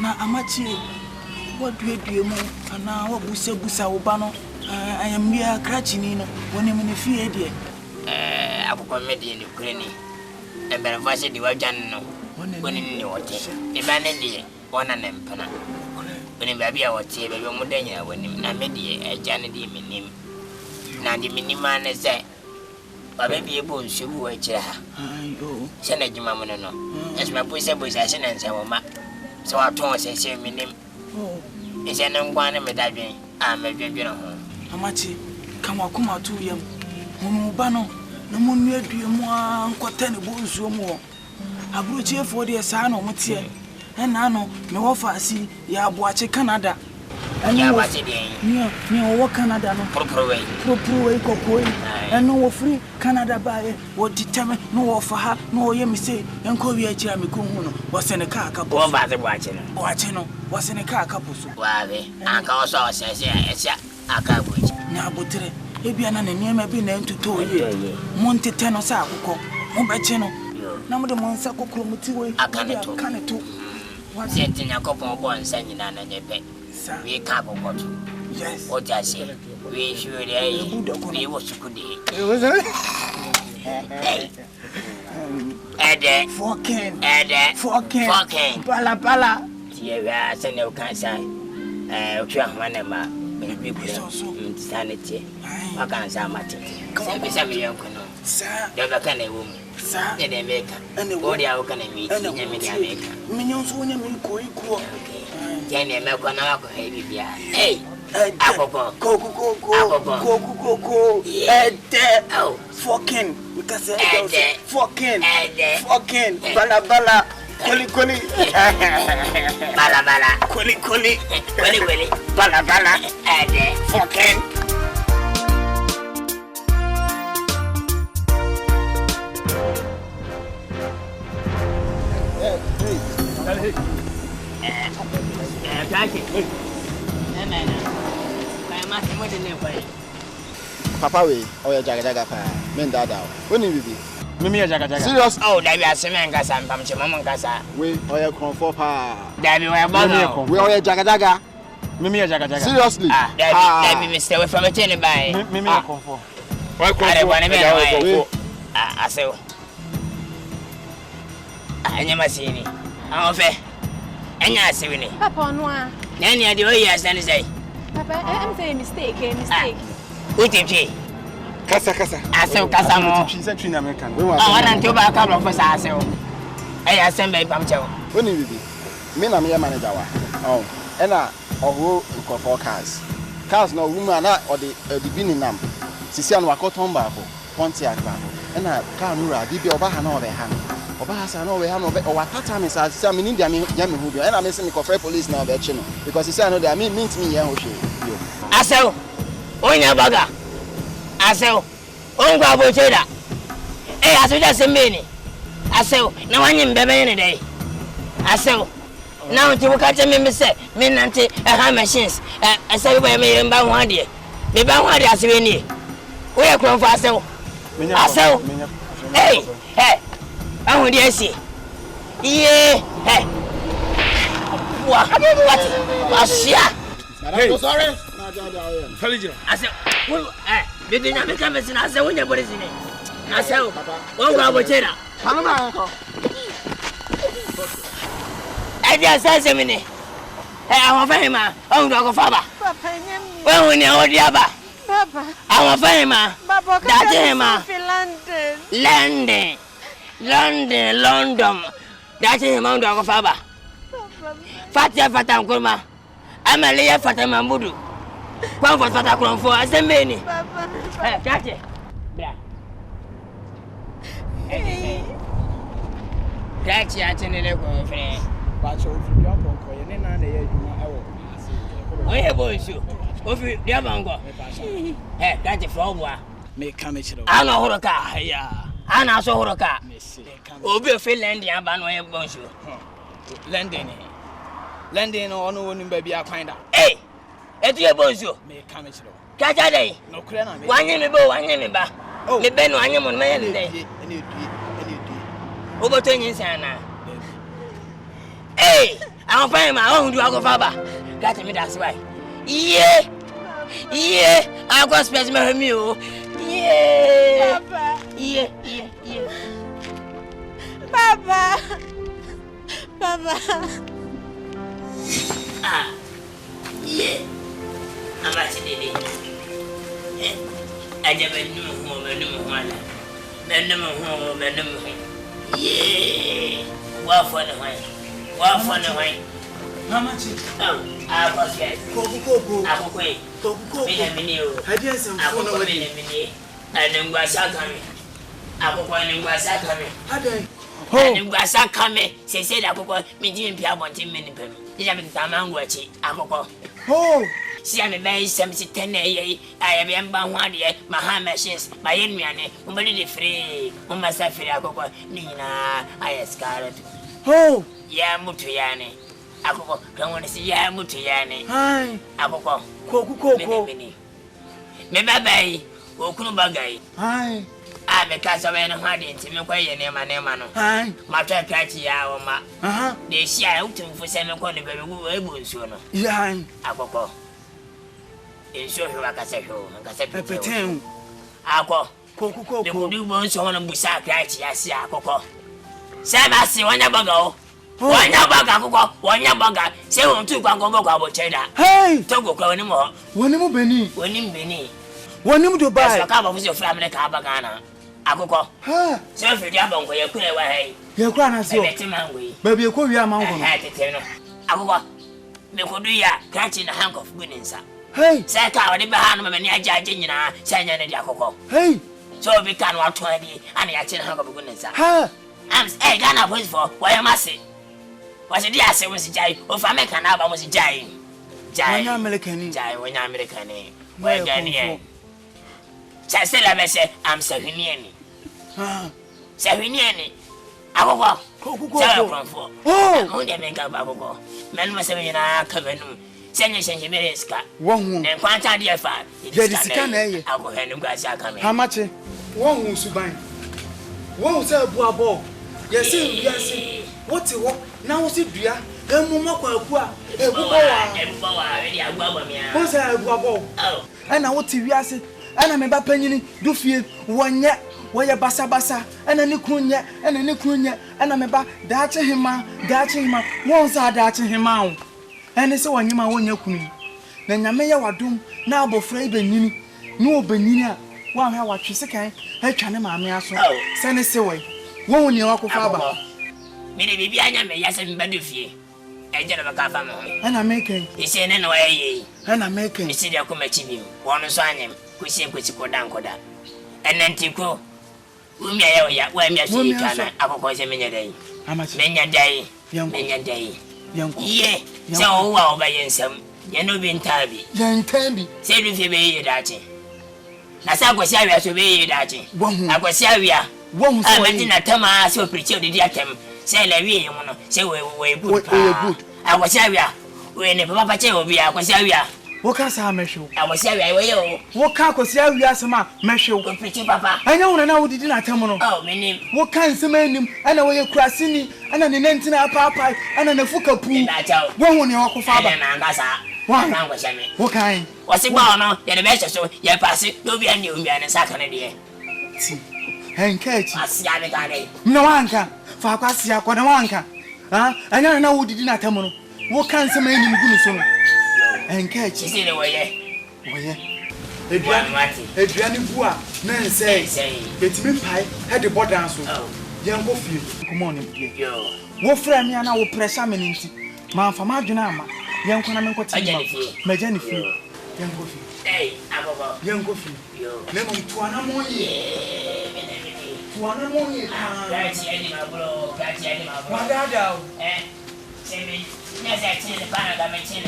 [SPEAKER 11] Now, Amachi, what do you do? And now, Busa Ubano, I am mere cratching when I'm in a few idea.
[SPEAKER 2] I will commit in the granny. And then I said, you are done when in the water. The bandy, one and empana. When in baby, I was saving your Modena when I made a Janet name. Now the miniman is there. But maybe a bull should wait. Send a Jimamano. As my pussy was as an answer, so I told say, say, me name. Oh, it's an unguan and medallion. I'm a general.
[SPEAKER 11] Amachi, come out to him. Mubano, no moon near you more, quatern bulls or more. I brought here for the son of Matier. And I know, no offer see, ya watch Canada. And you watch it, near what Canada, no proper cocoa, and no free Canada by what determine no offer her, no yemi say, and Korea Chamicuno was in a car couple of other watching, was in a car couple. Why, Uncle also says, yes, I can't wait. Now, but Ebiana and Nyame be named to tow ye. Monte Teno Saco, Mombacheno, number the Monsaco Cromuti, Akan Twi. What's it in a couple of boys sending an and we can't go to. Yes, what I say, we should be was good. It was a forking, Bala. Yeah, I send no cancer. Sanity. I can't say much. Some young canoe. Sir, never can a woman. Sir, they make and the body I can meet and the minions when you mean cool. Jenny Melcona, hey, Go, fucking, because fucking, bala. Kuli, bala, kuli, bala, fucking.
[SPEAKER 14] Papa, we or Jaga pa, men dada. When you be?
[SPEAKER 2] Mimi Jaga. Serious? Oh, there be a semen gas and Pamchimam Gasa.
[SPEAKER 14] We or your comfort pa.
[SPEAKER 2] There be a bottle.
[SPEAKER 14] We are Jaga.
[SPEAKER 2] Mimi Jaga.
[SPEAKER 14] Seriously?
[SPEAKER 2] There be Mr. from a tenny by Mimi comfort. Why can't I say, I never seen it. I'm fair. And you're seeing it.
[SPEAKER 5] Papa, no.
[SPEAKER 2] Nanny, I do yes, and say,
[SPEAKER 5] Papa, I'm saying mistake.
[SPEAKER 2] What did you?
[SPEAKER 14] Casa.
[SPEAKER 2] I saw Casamo.
[SPEAKER 14] She's a Twi American.
[SPEAKER 2] I want to buy a couple of us. I say, I assemble Pamcho.
[SPEAKER 14] When you be? Me, I'm your manager. Oh, and I or for cars. Cars no woman or the beginning number. Sisian Wakotomba, Pontiac, and I can't rule. Did you overhand over hand? Obahasa no we have no or what time is as some in India Nyame who and I'm missing the police now be chino because he say no they mean me here o
[SPEAKER 2] Asel onya baga Asel on gwa bo cheda aso just me ni Asew, na wanye mbebe ne dey. Asew. Now you catch me say, me nanti machines. I say we me mba ho ade. Me ba ho ade ase we ni. We e kron for asew. Asew. Hey, hey. Ahu di ase. Yeah, hey. What? Asia.
[SPEAKER 6] Hey, sorry.
[SPEAKER 2] Felija. Asew. Me dey na me ka me sin asew nya bori sin. Asew. Wo gwa bo chera.
[SPEAKER 6] Panama ko.
[SPEAKER 2] Dia sense me ni. Awon fahima, on do go faba.
[SPEAKER 15] Papa nyam.
[SPEAKER 2] When we know dia ba.
[SPEAKER 15] Papa.
[SPEAKER 2] Awon fahima.
[SPEAKER 15] Baba ka
[SPEAKER 2] London. That's him on do go faba. Fatia fata nkuruma. Amaliya fata mambudu. Kwa fata kronfo asembeni.
[SPEAKER 15] Papa.
[SPEAKER 2] Kate. Bra. Kate atenele ko fre.
[SPEAKER 11] Bacho ofi aponko ye ne na ye adwuma ewo ase.
[SPEAKER 2] Oye boysho. Ofi dia bango. Kate froboa.
[SPEAKER 11] Me come chiro.
[SPEAKER 2] Ana horoka.
[SPEAKER 11] Aya.
[SPEAKER 2] Ana so horoka.
[SPEAKER 11] Me se.
[SPEAKER 2] Obi ofi land ya ba no ye bonsho.
[SPEAKER 11] London ono wonu ba bia kwan da.
[SPEAKER 2] Etu ye bonsho.
[SPEAKER 11] Me come chiro.
[SPEAKER 2] Kaja dey.
[SPEAKER 11] No kure na me.
[SPEAKER 2] Wanye me ba. Me be no anye mo me ye dey.
[SPEAKER 11] Ene due.
[SPEAKER 2] Oboto nyin sana. I'm fine, my own do I go faba. Got me that's why. Yeah, I got space my meal. Yeah,
[SPEAKER 15] Papa.
[SPEAKER 2] Yeah.
[SPEAKER 15] Papa.
[SPEAKER 2] Yeah. I'm actually I never knew who Yeah. What for the way?
[SPEAKER 11] How much?
[SPEAKER 2] I was get. Coco. I just am for no minute. And then was coming. And was coming. Say said I could me doing Pia 1 minutes. You have been time watching. Oh, see, I'm a very 10 I am bound 1 year, my hand machines, my enemy, only free, on my safari. Nina, I scarlet. Oh, yeah, Mutuyane. Akoko, come on, see, yeah, Mutuyane. Hi, Akoko, Coco, me baby, Okunubagai. Hi, I'm a castle and a hiding to me quay and my name. Hi, my catchy hour, ma. They see out for 7 corner, baby, who will able sooner. Yeah, Akoko. In short, like I said, pretend. Ako, Coco, the good ones on a busa catchy, I see Akoko. Sam, I see one abago. One yabaga, say on 2 go cheddar. Hey, Togo go anymore. One more Benny. One him to buy a cup of your family cabagana. Akoko. Ha, so if you have where you could away. Your grandma said, Baby, you could be a mountain. Akoko, me could do ya catching a hunk of winnings. Hey, say, cow, the behind me, and Yajina, saying Akoko. Hey, so we can walk 20 and a hunk of winnings. Ha. I'm Ghana voice for why am I say? Was it the answer was Jay of American album was Jay? Jay American, Where Ghanaian? Sassela say, I'm Saviniani. Saviniani. I will walk. Oh, only make up Bago. Man was a Cavenu. Send your Shanjimereska. 1 and quanta dear fat. I'll go ahead and guys are coming. How much? 1 who's to buy. 1 sell Boabo. Yes, what's it? Now, what's it? Dear, and Mumma, and I want to be asked, and I'm about penny, do feel 1 year, where your bassa, and a Nikunya, and a Nikunya, and I'm about datching him, once I datching him out. And it's so you my 1 year queen. Then Nyame wa doom, now bo frey Benini, no Benina, 1 hour, she's a kind, her channel, mammy, send us away. Won't you walk over? Maybe Nyame, yes, and Badufie. I get a cafam. And I'm making, he said, no way, and I'm making, see the Kumachi, one sign him, who seemed to go down Koda. And then Tico, whom you where me, I will cause him in a day. How much? Many day, young day. Yea, so well by some, you know, being tabby. Young tabby, say if you be a dachi. As I was serious to be a dachi. I was serious.
[SPEAKER 11] One
[SPEAKER 2] I imagine a time I saw preacher the dear Tem. Say, we say we good. I was area. When a papa chair will be a was area.
[SPEAKER 11] What can I measure?
[SPEAKER 2] I was area. What can I say? We are some measure. Pretty papa. I know and I did not tell me. Oh, my name. What can some name? And away crossing and an entina papa and an a fuka pool. One when you walk with father and that's one. What kind? What's it about? You're the best, so you're passing. You'll be a new man in second day.
[SPEAKER 11] And catch no one can. Facasia, Quanawanka. I don't know who did not tell me. What can some name good? And catch is in a way. Oh, yeah. Adriani Bua, men say, it's me pie, had the bottom answer. Young Goffy, come on, yo. What friend and I will press a minute. Man from Marginama, young Conaman, Majanifi, young Goffy. Hey, young Goffy, lemon to an more year. One more year. That's animal, that's animal. What are you? Yes, I see the pan of the machine.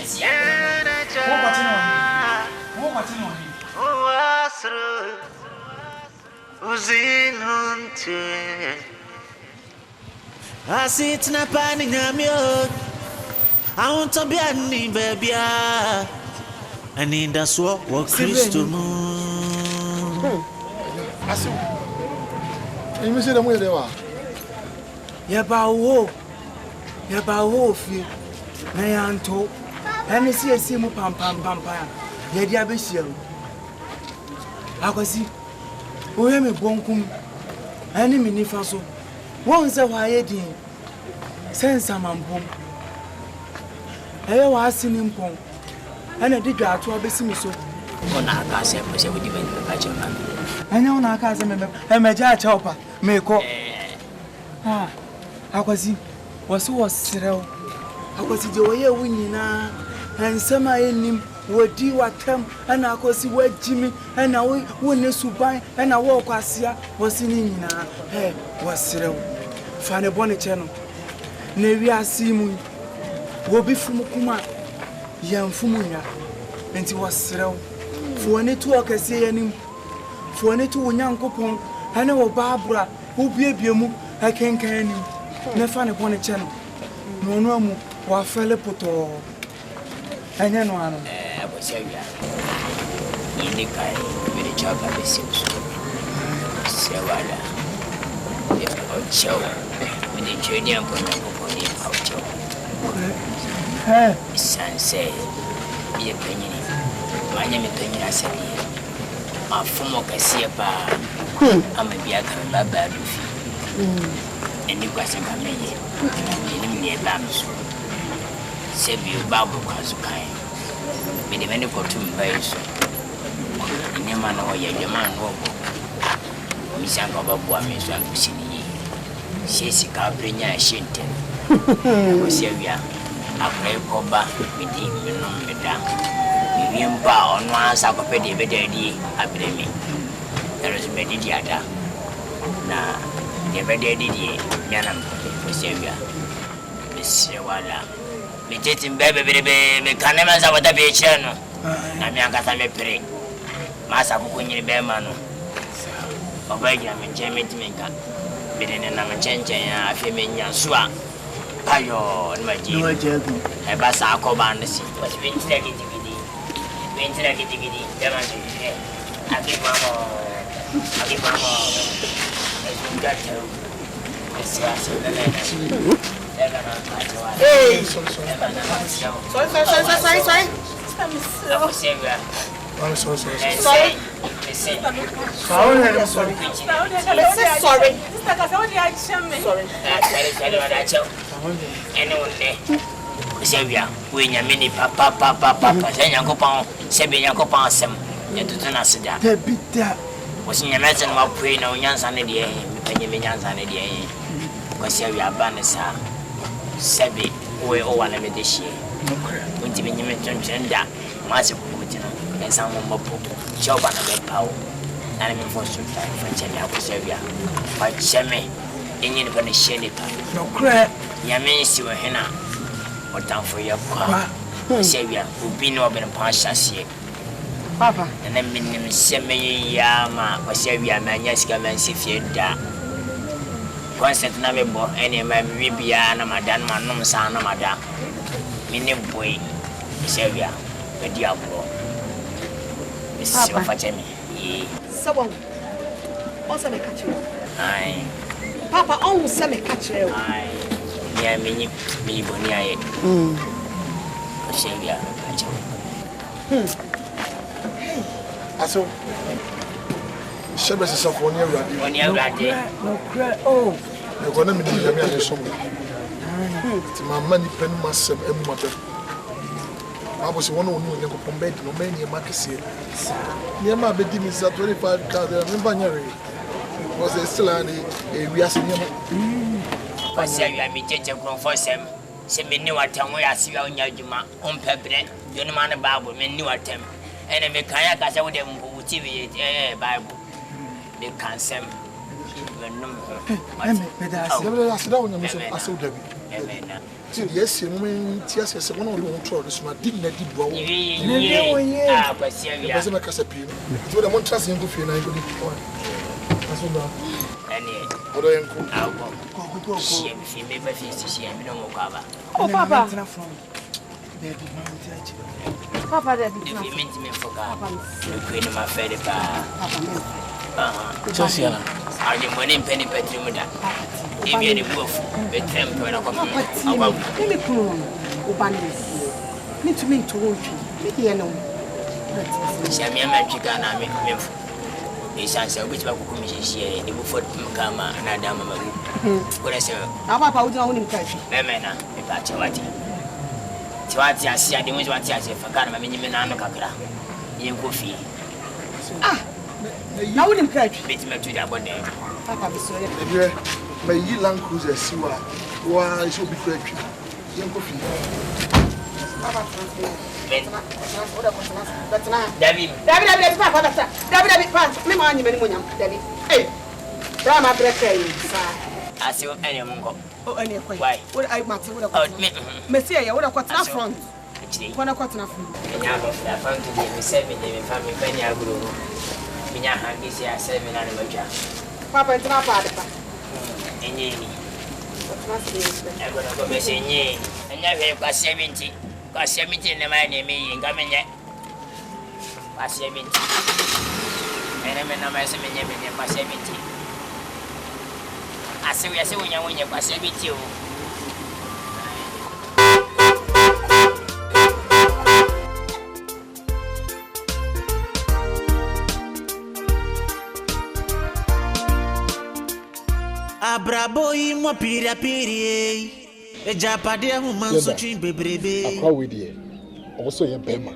[SPEAKER 4] I sit in a pan in Nyame. I want to be a name, baby. I need that's what Christo.
[SPEAKER 3] I see. You see the way they are.
[SPEAKER 11] Yaba fie na yanto ene sie mu pam ye dia be hia akwasi o ye me bonkum ene me nifa so won se wa ye din sensa mampom eye wa asini mpom ene di dwa ato abesi mi so
[SPEAKER 2] ona aka se mo se wodi ben pa chema
[SPEAKER 11] anya ona aka se me meja acha opa me ko akwasi was srew akwasi je woye wunyina ensema enim wodi watam ana akwasi wajimi ana wone suban ana wo kwasia wasi ni nyina was srew fa ne bone che no na wi asimu wo bi fumu kuma yamfumu nya enti was srew fo ne tu okase yanim fo ne tu wonyankopon ana wo babura wo biebie akenkan anim nefa ne bone che no no amu wa fele poto anya no ano
[SPEAKER 2] abosawia yini kai me de chapa be sims sewala o chau me de chedi ampo na ko ni paucho sanse ye penyini manya me penyina sabi afumo kasie pa amabia kan baba dufi eni kwase kameye eni mne bamso sebi babu kwazo kai me de mene kotum baiso eni mana wo ye jama no bo mi sanka babu ameso akusini sisi ka brenya shinte ko sevia akrai koba midi mino meda mi mba ono asa ko pede bedadi abremi erozi medidi ada na Nebede didi nyanam posebia bese wala meteti mbebe me kanema za wata becheno na mianga ta mepre masa kukunyiri bema no obagira menjement menka bidene na menchenche ya afye menyansua ayo nmaji e basa akobandisi wasi bentira kitigidi dema nje akimamo
[SPEAKER 3] Hey,
[SPEAKER 2] was in your medicine while praying on Yansan in the air, and you mean Yansan in the air. Because you are Banessa, Sebi, we all want to this year. When you mean you mentioned that, Massive Putin, and some more job on a power. And I'm forced to try for Chemia for Serbia. But Chemi, in your Venetia, no crap. Yamis, you were henna. What down for your car? Serbia, who've been over in Pasha's here. Papa, and then send me yama, or say we are manyaska man, if you da. concert na me bo ene ma me bia na madan ma nom sa na madan me ne boy Sevia me diablo Papa Jemmy
[SPEAKER 1] Sabon also me catch you
[SPEAKER 2] ai
[SPEAKER 1] Papa on se me catch you
[SPEAKER 2] ai ya me boni aye Sevia catch
[SPEAKER 3] aso Shebe se sofoni awrade
[SPEAKER 2] oni awrade
[SPEAKER 11] no cry oh
[SPEAKER 3] e gona me di Nyame ane som ti mama ni pen masem emmabe Abo se wono onu onye ko pombe di no me ni makese ni ma be di mi sa 25,000 me banyare was a still ani e wiase ni ma
[SPEAKER 2] pasi awia mi jeje kron for sem se me ni watam ya siwa onya adwuma ompebre yo no ma ne bible me ni watam ene me kan ya ka se wo de mbu TV bible me kan sem me no
[SPEAKER 3] me da asida wonya me so aso dabi ti yes no me ti ase se wono lo ntro so ma di na di bo
[SPEAKER 2] ah pasi awia
[SPEAKER 3] pasi me ka se pi to da mon trust yin go fi na go di aso da
[SPEAKER 2] ene
[SPEAKER 3] odo yen ko
[SPEAKER 2] ko fi me ba fi si me no mo kwa ba
[SPEAKER 1] oh papa Papa de
[SPEAKER 2] me foka le queen ma fait de pas social a de money penny petri da e bi ni buofu be tempo na kwa
[SPEAKER 1] agwa me kunu o bandis me to me to won't me here no
[SPEAKER 2] sia me ma twika na me mfo e sanse obi tiba kuku mi hihie e bu fo kama na da mama ko na se
[SPEAKER 1] papa wo dina wo ni mkafi
[SPEAKER 2] me na e ba chawati Tiwati asia de mo tiwati asia fakana ma menyi me na no kakra ye kofi
[SPEAKER 1] na wo nim kratwi
[SPEAKER 2] beti metu da bode
[SPEAKER 1] papa bi so ye
[SPEAKER 3] ebe ma yi Land Cruiser siwa wa iso bi kratwi ye kofi
[SPEAKER 1] papa
[SPEAKER 2] men
[SPEAKER 1] oda ko sana betna
[SPEAKER 2] David
[SPEAKER 1] papa beta David pa me ma anyi mani mo nyam David drama breaker yi sa
[SPEAKER 2] asio ene mongo
[SPEAKER 1] oh ene kwai
[SPEAKER 2] why
[SPEAKER 1] what I matter what me see ya what kwatna front kwana kwatna front
[SPEAKER 2] nya go da front de me se me de me family bani aguro minya hangi sia se me na ne matwa
[SPEAKER 1] papa entra pa de pa
[SPEAKER 2] enye ni
[SPEAKER 1] kwatna se
[SPEAKER 2] e go na go me se enye enya hwe kwa 70 ne ma ne me yi nga menye kwa 70 ene me na ma se menye kwa 70 Asiwe ase wonya kwa sebiti o
[SPEAKER 4] Abrabo imo pira piri e japade hu manso twin bebrebe
[SPEAKER 3] akwa we die also ye bema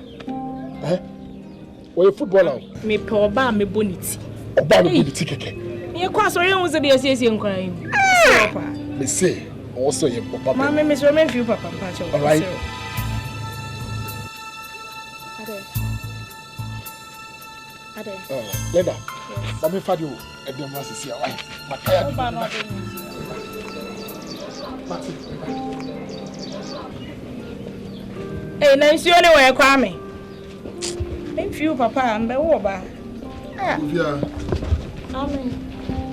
[SPEAKER 3] we footballer
[SPEAKER 1] me pe oba me boniti
[SPEAKER 3] oba me boniti keke
[SPEAKER 1] ye kwa so ye unze de ese nkran yi papa
[SPEAKER 3] me say also ye papa
[SPEAKER 1] mama me so me feel papa pacho
[SPEAKER 3] all right
[SPEAKER 1] ade
[SPEAKER 3] leda mama fadi o e dem ma sisi awai makaya
[SPEAKER 1] oba no na nsio ne we kwa me feel papa mbe wo ba
[SPEAKER 3] Via
[SPEAKER 1] amen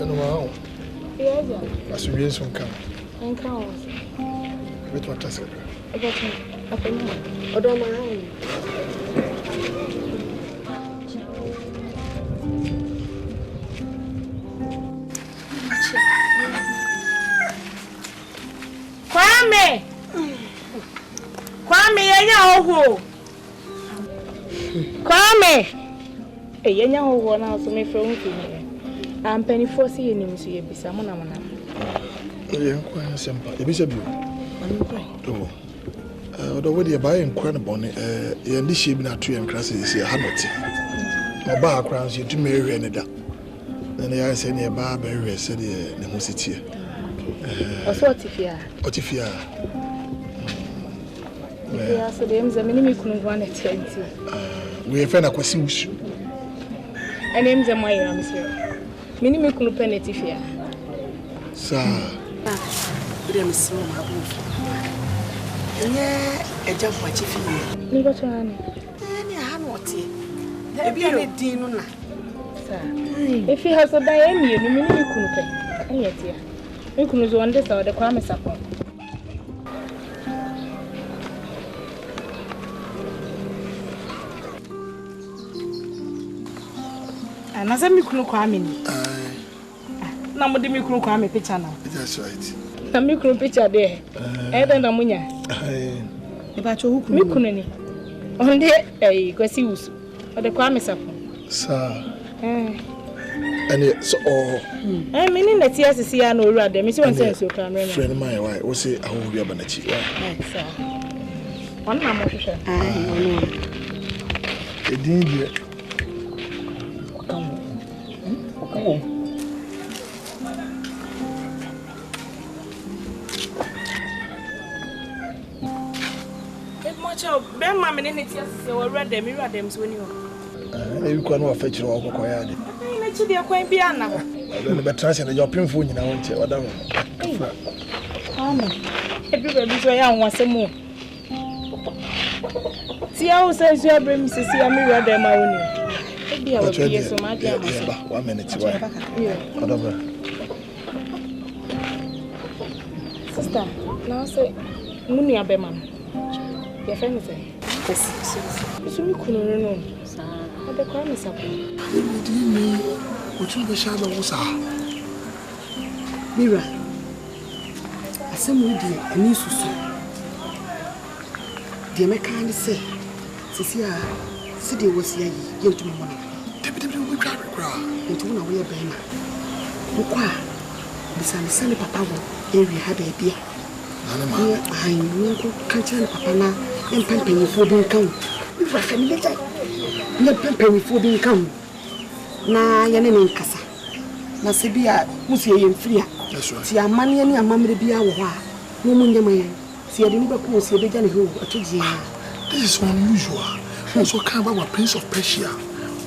[SPEAKER 3] eno ma o
[SPEAKER 1] yes
[SPEAKER 3] asu bien son kan
[SPEAKER 1] enka o
[SPEAKER 3] bet wa tasa
[SPEAKER 1] bet apa ni odo ma Kwame yenya oho Kwame yenya oho na so me fro nkini ampani force ye nim so ye bisa mo na mo na
[SPEAKER 3] ye nkwa sempa e bisa bio to odo we de ba ye nkwa ne bone ye ndi she bi na to ye nkra se ha noti no ba akra so ye tumi ehwe ne da na ya se ne ba ba ehwe se de ne ho sitie
[SPEAKER 1] oso otifia ya so dem za mini mikunu gwana tenti
[SPEAKER 3] we fe na kwasi wusu
[SPEAKER 1] enem za moyo amsio mini mikunu penalty fia
[SPEAKER 3] sa
[SPEAKER 12] bure msimo mabu nye eja kwachi fi
[SPEAKER 1] ni go tani
[SPEAKER 12] ni ha no oti ebi ene din no na
[SPEAKER 1] sa efi ha so da emi ni mini mikunu pe enyetia
[SPEAKER 5] Me kunu zo onde sa de kwa me sapon. Na za me kunu kwa me ni. Na mo de me kunu kwa me picture na.
[SPEAKER 3] That's right.
[SPEAKER 5] Na me kunu picture there. Den na munya.
[SPEAKER 1] E ba cho hukunu.
[SPEAKER 5] Me kunu ni. Onde kwasi usu. Ode kwa me sapon.
[SPEAKER 3] Sa. And so
[SPEAKER 5] mini na tia sisi ya no owura de me si won sense o kra me.
[SPEAKER 3] Friend my why o say awu bia banachi.
[SPEAKER 5] Sir. On na mo hwehwe.
[SPEAKER 3] Edin die.
[SPEAKER 5] Come. Macho, ben ma me ne tia sisi o owura de me owura dem so ni o.
[SPEAKER 3] You can no fetch no okoko ya de.
[SPEAKER 5] Na chi de kwan bia na ho.
[SPEAKER 3] No be trans na your pinfo nyina won che wada ho.
[SPEAKER 5] Amen. Ebi be so ya nwase mu. Ti a o se so abrem sisi ya me owura dem ma woni. Ebi a wo pie so ma dia ma so.
[SPEAKER 3] 1 minute why. Whatever.
[SPEAKER 5] Sister, now say munu ya be ma no. Ye fa ni say. So mi kunu no. Ode kwa me sapo.
[SPEAKER 3] Edini o tun be sha ba wo sa.
[SPEAKER 1] Mira. Asem wo di ani susu. De me kan ni say. Sisi a si de wo sia yi ye ntumi mo no.
[SPEAKER 3] Debi wo twa kra.
[SPEAKER 1] Ntumi na wo ye ben na. Wo kwa. Bisani sani papa wo area ha ba bia.
[SPEAKER 3] Nane ma.
[SPEAKER 1] Ai ni ko kan chan papa na en pampanyi fo bin kan. Mira ka ni leta. Na pampanyi fo bin kan. Na ya ne nkasa. Na se bia musie ye mfria. Ti amane ni amamre bia wo ho a. No mu nyama ye. Si ya de ni ba ko si be ja ne ho atoji.
[SPEAKER 3] This is unusual. So can ba Prince of Persia.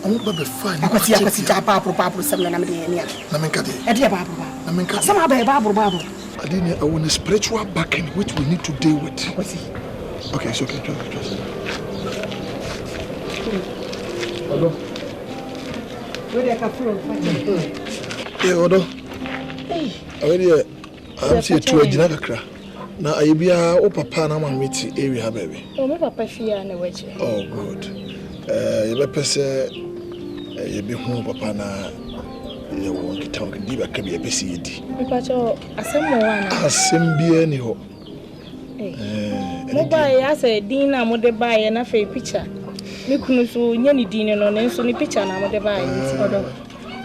[SPEAKER 3] I'm not be fine.
[SPEAKER 1] Akwati japa apro sem na me de ni a.
[SPEAKER 3] Na menka de.
[SPEAKER 1] E de ba apro.
[SPEAKER 3] Na menka.
[SPEAKER 1] Sama ba apro.
[SPEAKER 3] Adini I want a spiritual backing which we need to deal with.
[SPEAKER 1] Akwati.
[SPEAKER 3] Okay, it's okay. Trust. Hello.
[SPEAKER 1] Where dey ka flow?
[SPEAKER 3] Yeah, odo. Hey. Already I'm see to agina kakra. Na ayebia o papa na man meet area baby.
[SPEAKER 5] Oh, my papa fia na weche.
[SPEAKER 3] Oh, good. You be pese you be hu papa na you want to talk di ba ka be pese yedi.
[SPEAKER 5] Pacho asem mo wana.
[SPEAKER 3] Asem bia ni ho.
[SPEAKER 5] Mo ba ya say din na mo de ba ye na fe picture. Me kunu so nya ni din no na nso ni picture na mo de ba ye ti odo.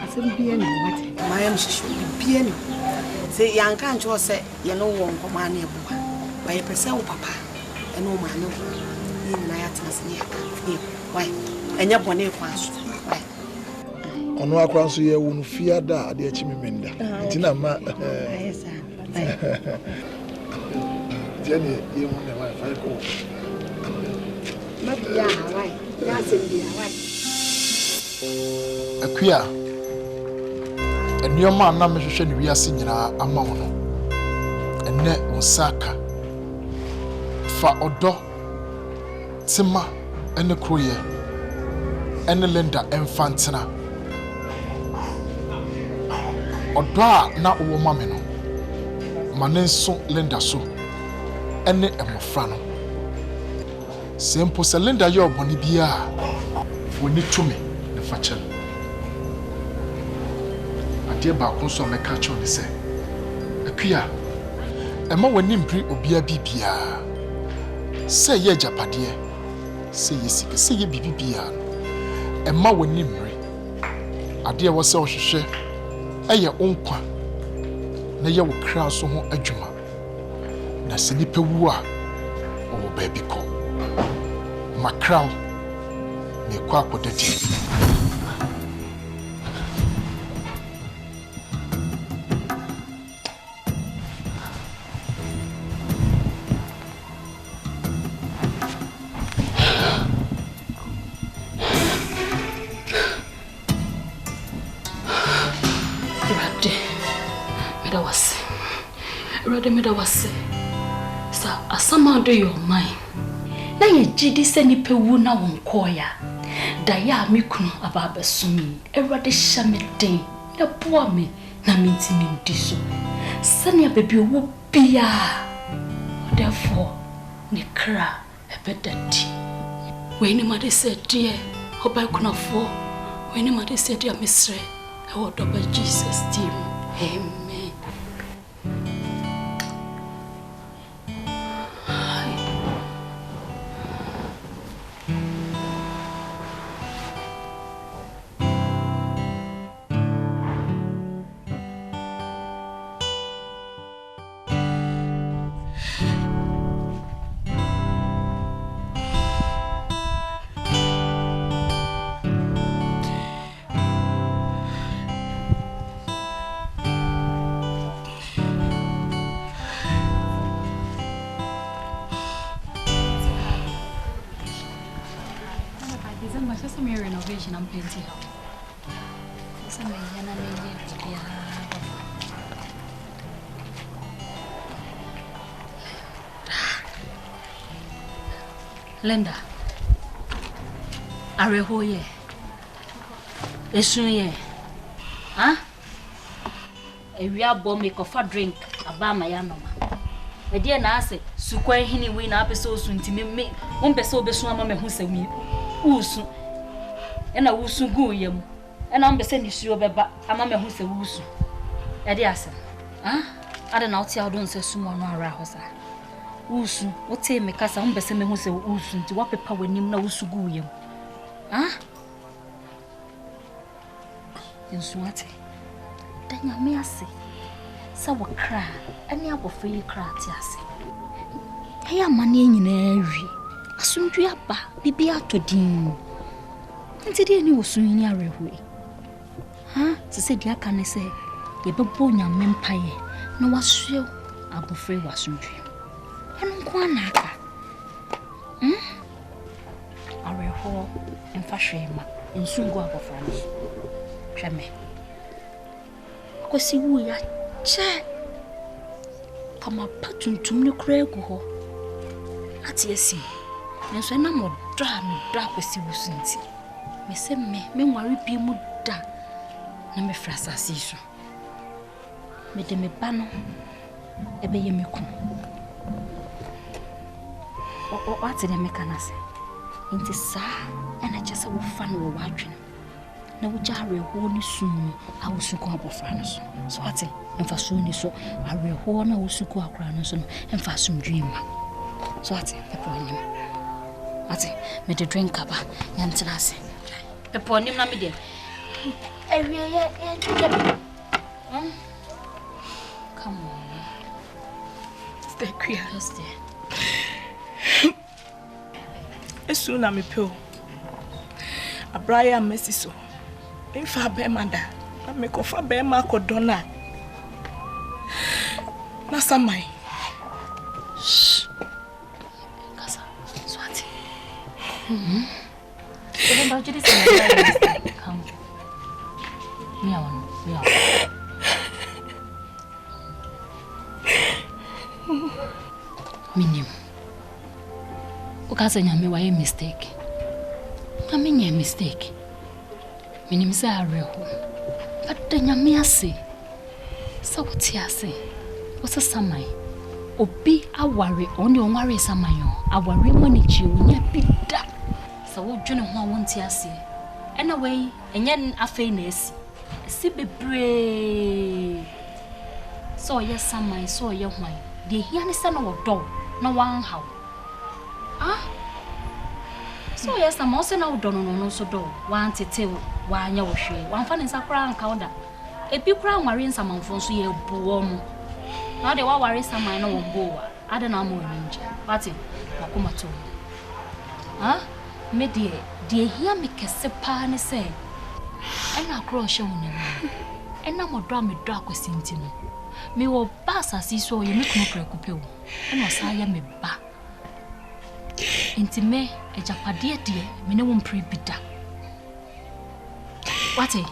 [SPEAKER 1] Asem bia ni what? Mayam shisho bia ni. Say yanka ncho say ye no won koma na ebuwa. Ba ye pese wo papa e no ma ne ni na ya tena se ya. Why? Enya bone kwa so. Why?
[SPEAKER 3] Ono akwa so ye wonu fia da ade achi memenda. Ntina ma
[SPEAKER 1] Ayesa.
[SPEAKER 3] Jenny, you want the wifi ko.
[SPEAKER 1] Mabia why? Ya sembia why?
[SPEAKER 3] Akua. Enioma na mehwehwe ne wiase nyina ama wo no. Enne Osaka. Fa odo. Tima ene kroye. Ene Linda Enfantena. Odo a na wo ma me no. Manenso Linda so. Ene emofra no. Sempo se Linda ye oboni bia. Woni tumi ne fachel. Ade ba ko so me ka cho ne se. Akua. Ema woni mpri obia bibia. Se ye japade. Se ye sike se ye bibia. Ema woni mri. Ade wo se ohwehwe. Eye onkwa. Na ye wo kra so ho adwuma. Na se nipa wu a o ba bi ko. Makraw me kwa kodadi.
[SPEAKER 16] Meda wase. Sa asama do your mind. Na ye gidi se nipa wu na won koya. Da ya me kunu aba sumi. Erade hya me den. Na boa me na menti me ndi so. Sanya baby will be therefore, Nikra, a better tea. When your mother said, dear, hope I could afford. When your mother said, dear Miss Ray, I would by Jesus, dear. Amen.
[SPEAKER 17] I'm painting.
[SPEAKER 16] Linda, Areho ye, Esun ye, huh? A real bomb make of a drink, a bar my yanoma. A dear Nase, Sukwa Hini win episode soon to me, one peso beswama who say me, Usu. And I will soon go yam. And I'm sending you about a mamma who's a woos. Ediasa, huh? I don't know how don't say someone or Rahosa. Woos, what say me, Cassa, Umbesame who's a woos to what a power name no sugu yam. Huh? In Swati, then you may say, so what cry, and you will feel cratias. Hey, I'm money in every. As soon as you are back, be out to din. Today you was soon in your way. Huh? To say the Akan say, ye be born your empire. No was sure I go free was soon dream. And Kwanaka. I will hold and fashion and soon go up of France. Jamais. Because see, we are check. Come up pattern to me, Craig. At yes, and so no more drag with you. Me say me worry be muda na me frasa siso me de me ba no e be ye me ku o ati de me kana se nti sa na chese wo fa no wo adwene na wo jare ho ni sum a wo suku abofra no so ati emfa so ni so are ho na wo suku akra no so emfa sum dwima so ati pepo nyim ati me de drink aba yantra se upon him, Namide. Come on.
[SPEAKER 11] Stay quiet.
[SPEAKER 16] Stay.
[SPEAKER 11] As soon as I'm a pill, a Brian Messiso. If I bear mother, I make off a bear Marco Donna. Nasamai.
[SPEAKER 16] Shh. Casa, Swati. Even though you say come. Meow. Minim. Ukasa Nyame why mistake. Nyame mistake. Minim say real. But the Nyame ase. So what ase? What's a samai? Obi aware only on worry samayo. Aware money you nya bida. So what journey ho want ase. Anyway, enyen afeness. Si bebre. So yes samai so ye hwan. De hia ne se no do na wan haw. Ah? So yes am also na do no so do. Wan tete wan nya wo hwe. Wan fa ne sakra anka oda. Ebi kura nware nsamanfo so ye buo mo. Na de wa ware samai na wo boa. Ade na mo ninja. Pati makoma to. Ah? Me de hia me kese pa ne se. Ena crush on him. Ena mo do me do akwasenti no. Me wo basa si so ye me kono prekupe wo. Ena sa ya me ba. Intime ejapade de me ne wo mpre bida. Wate?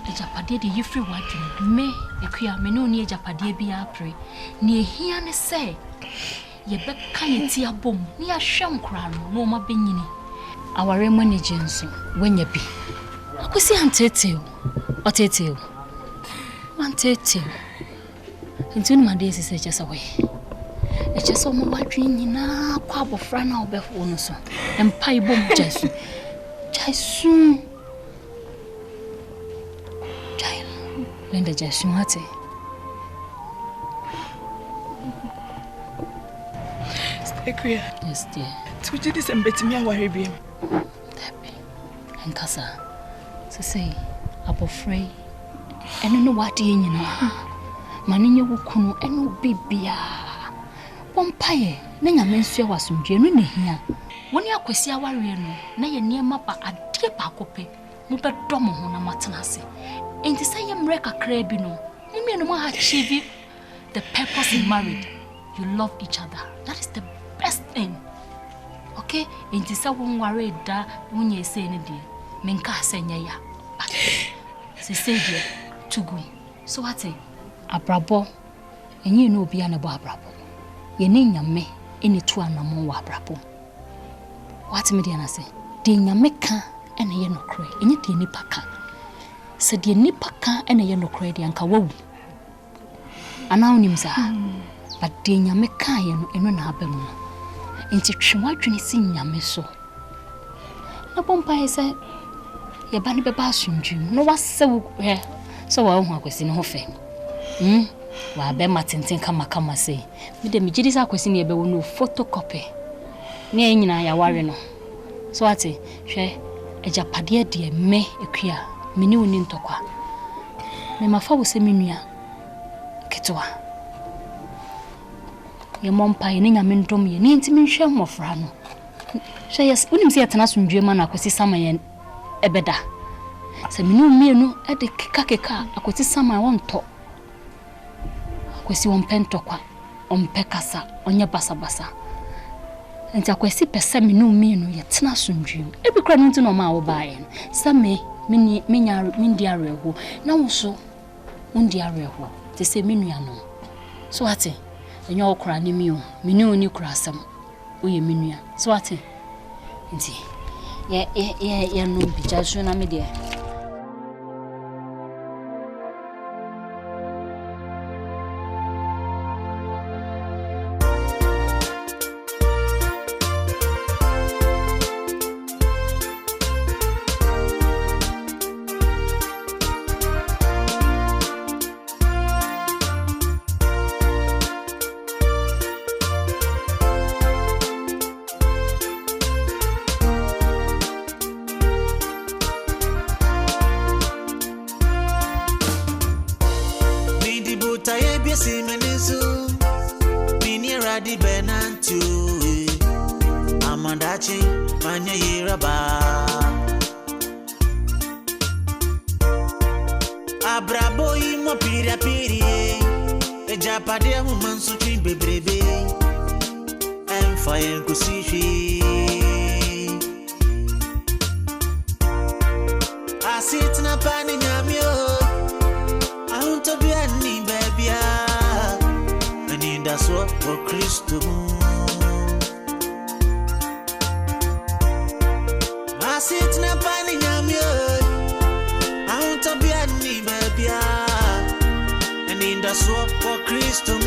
[SPEAKER 16] Ejapade de ye free wadwin. Me ekua me no ni ejapade bia pre. Ni ehia ne se ye beka ye ti abom. Ni ahwem kra no ma benyini. Aware manage nso wanya bi. Akwesi antete o. Otete o. Wantete. Into my days is just away. It's just so much dreaming now, quab of Fran or Beth so. And pie bomb just soon. Child, Linda just what's it?
[SPEAKER 11] Stay clear.
[SPEAKER 16] Yes, dear.
[SPEAKER 11] To do this and bet me a worry beam.
[SPEAKER 16] And Cassa, so say, up of free. And you know what, you know. Maninyo wukuno eno bibia pompaye na nyame nso wa somdwe no ne hia woni akwasi aware no na ye niema pa ade pa kope mo bedo mo ho na matena ase enti say ye mre kakra bi no ni me no ha achieve the purpose in marriage. You love each other. That is the best thing. Okay, enti say won ware da wonye say ne de menka asenya ya se say de tugu so what say abrabo enyi no obi anabo abrabo ye ne nyame eni to anamo wa abrabo what me dey na say de nyame ka ene ye nokre enyi de nipa ka se de nipa ka ene ye nokre de anka wawu ana onim za but de nyame ka ye no eno na abamu no enti twwa dwene si nyame so na bompa ye say ye ba ne beba asundwum no wasewu so wa hu akwesi ne ho fe wa be matenten kama say me de me gidi sa akwesi ne be wo no photocopy ne nyina ya ware no so ati hwe ejapade de me ekua me ni oni ntokwa me mafa wo se menua ketwa ye mompa ye ne nyame ndom ye ne ntimi hwe mmofra no hwe yes unim se yetena asundwe ma na akwesi sama ye ebeda se minu mienu e de keka akwesi sama wonto akwesi wompento kwa ompekasa onye basabasa enti akwesi pese minu mienu ye tena sundwem e bi kra no nti no ma wo baaye same mindi areho na woso undi areho te se minu ya no so ati enye okra ni minu ni kra asam oye minu ya so ati enti ye no bi jasu na me de
[SPEAKER 4] Cristo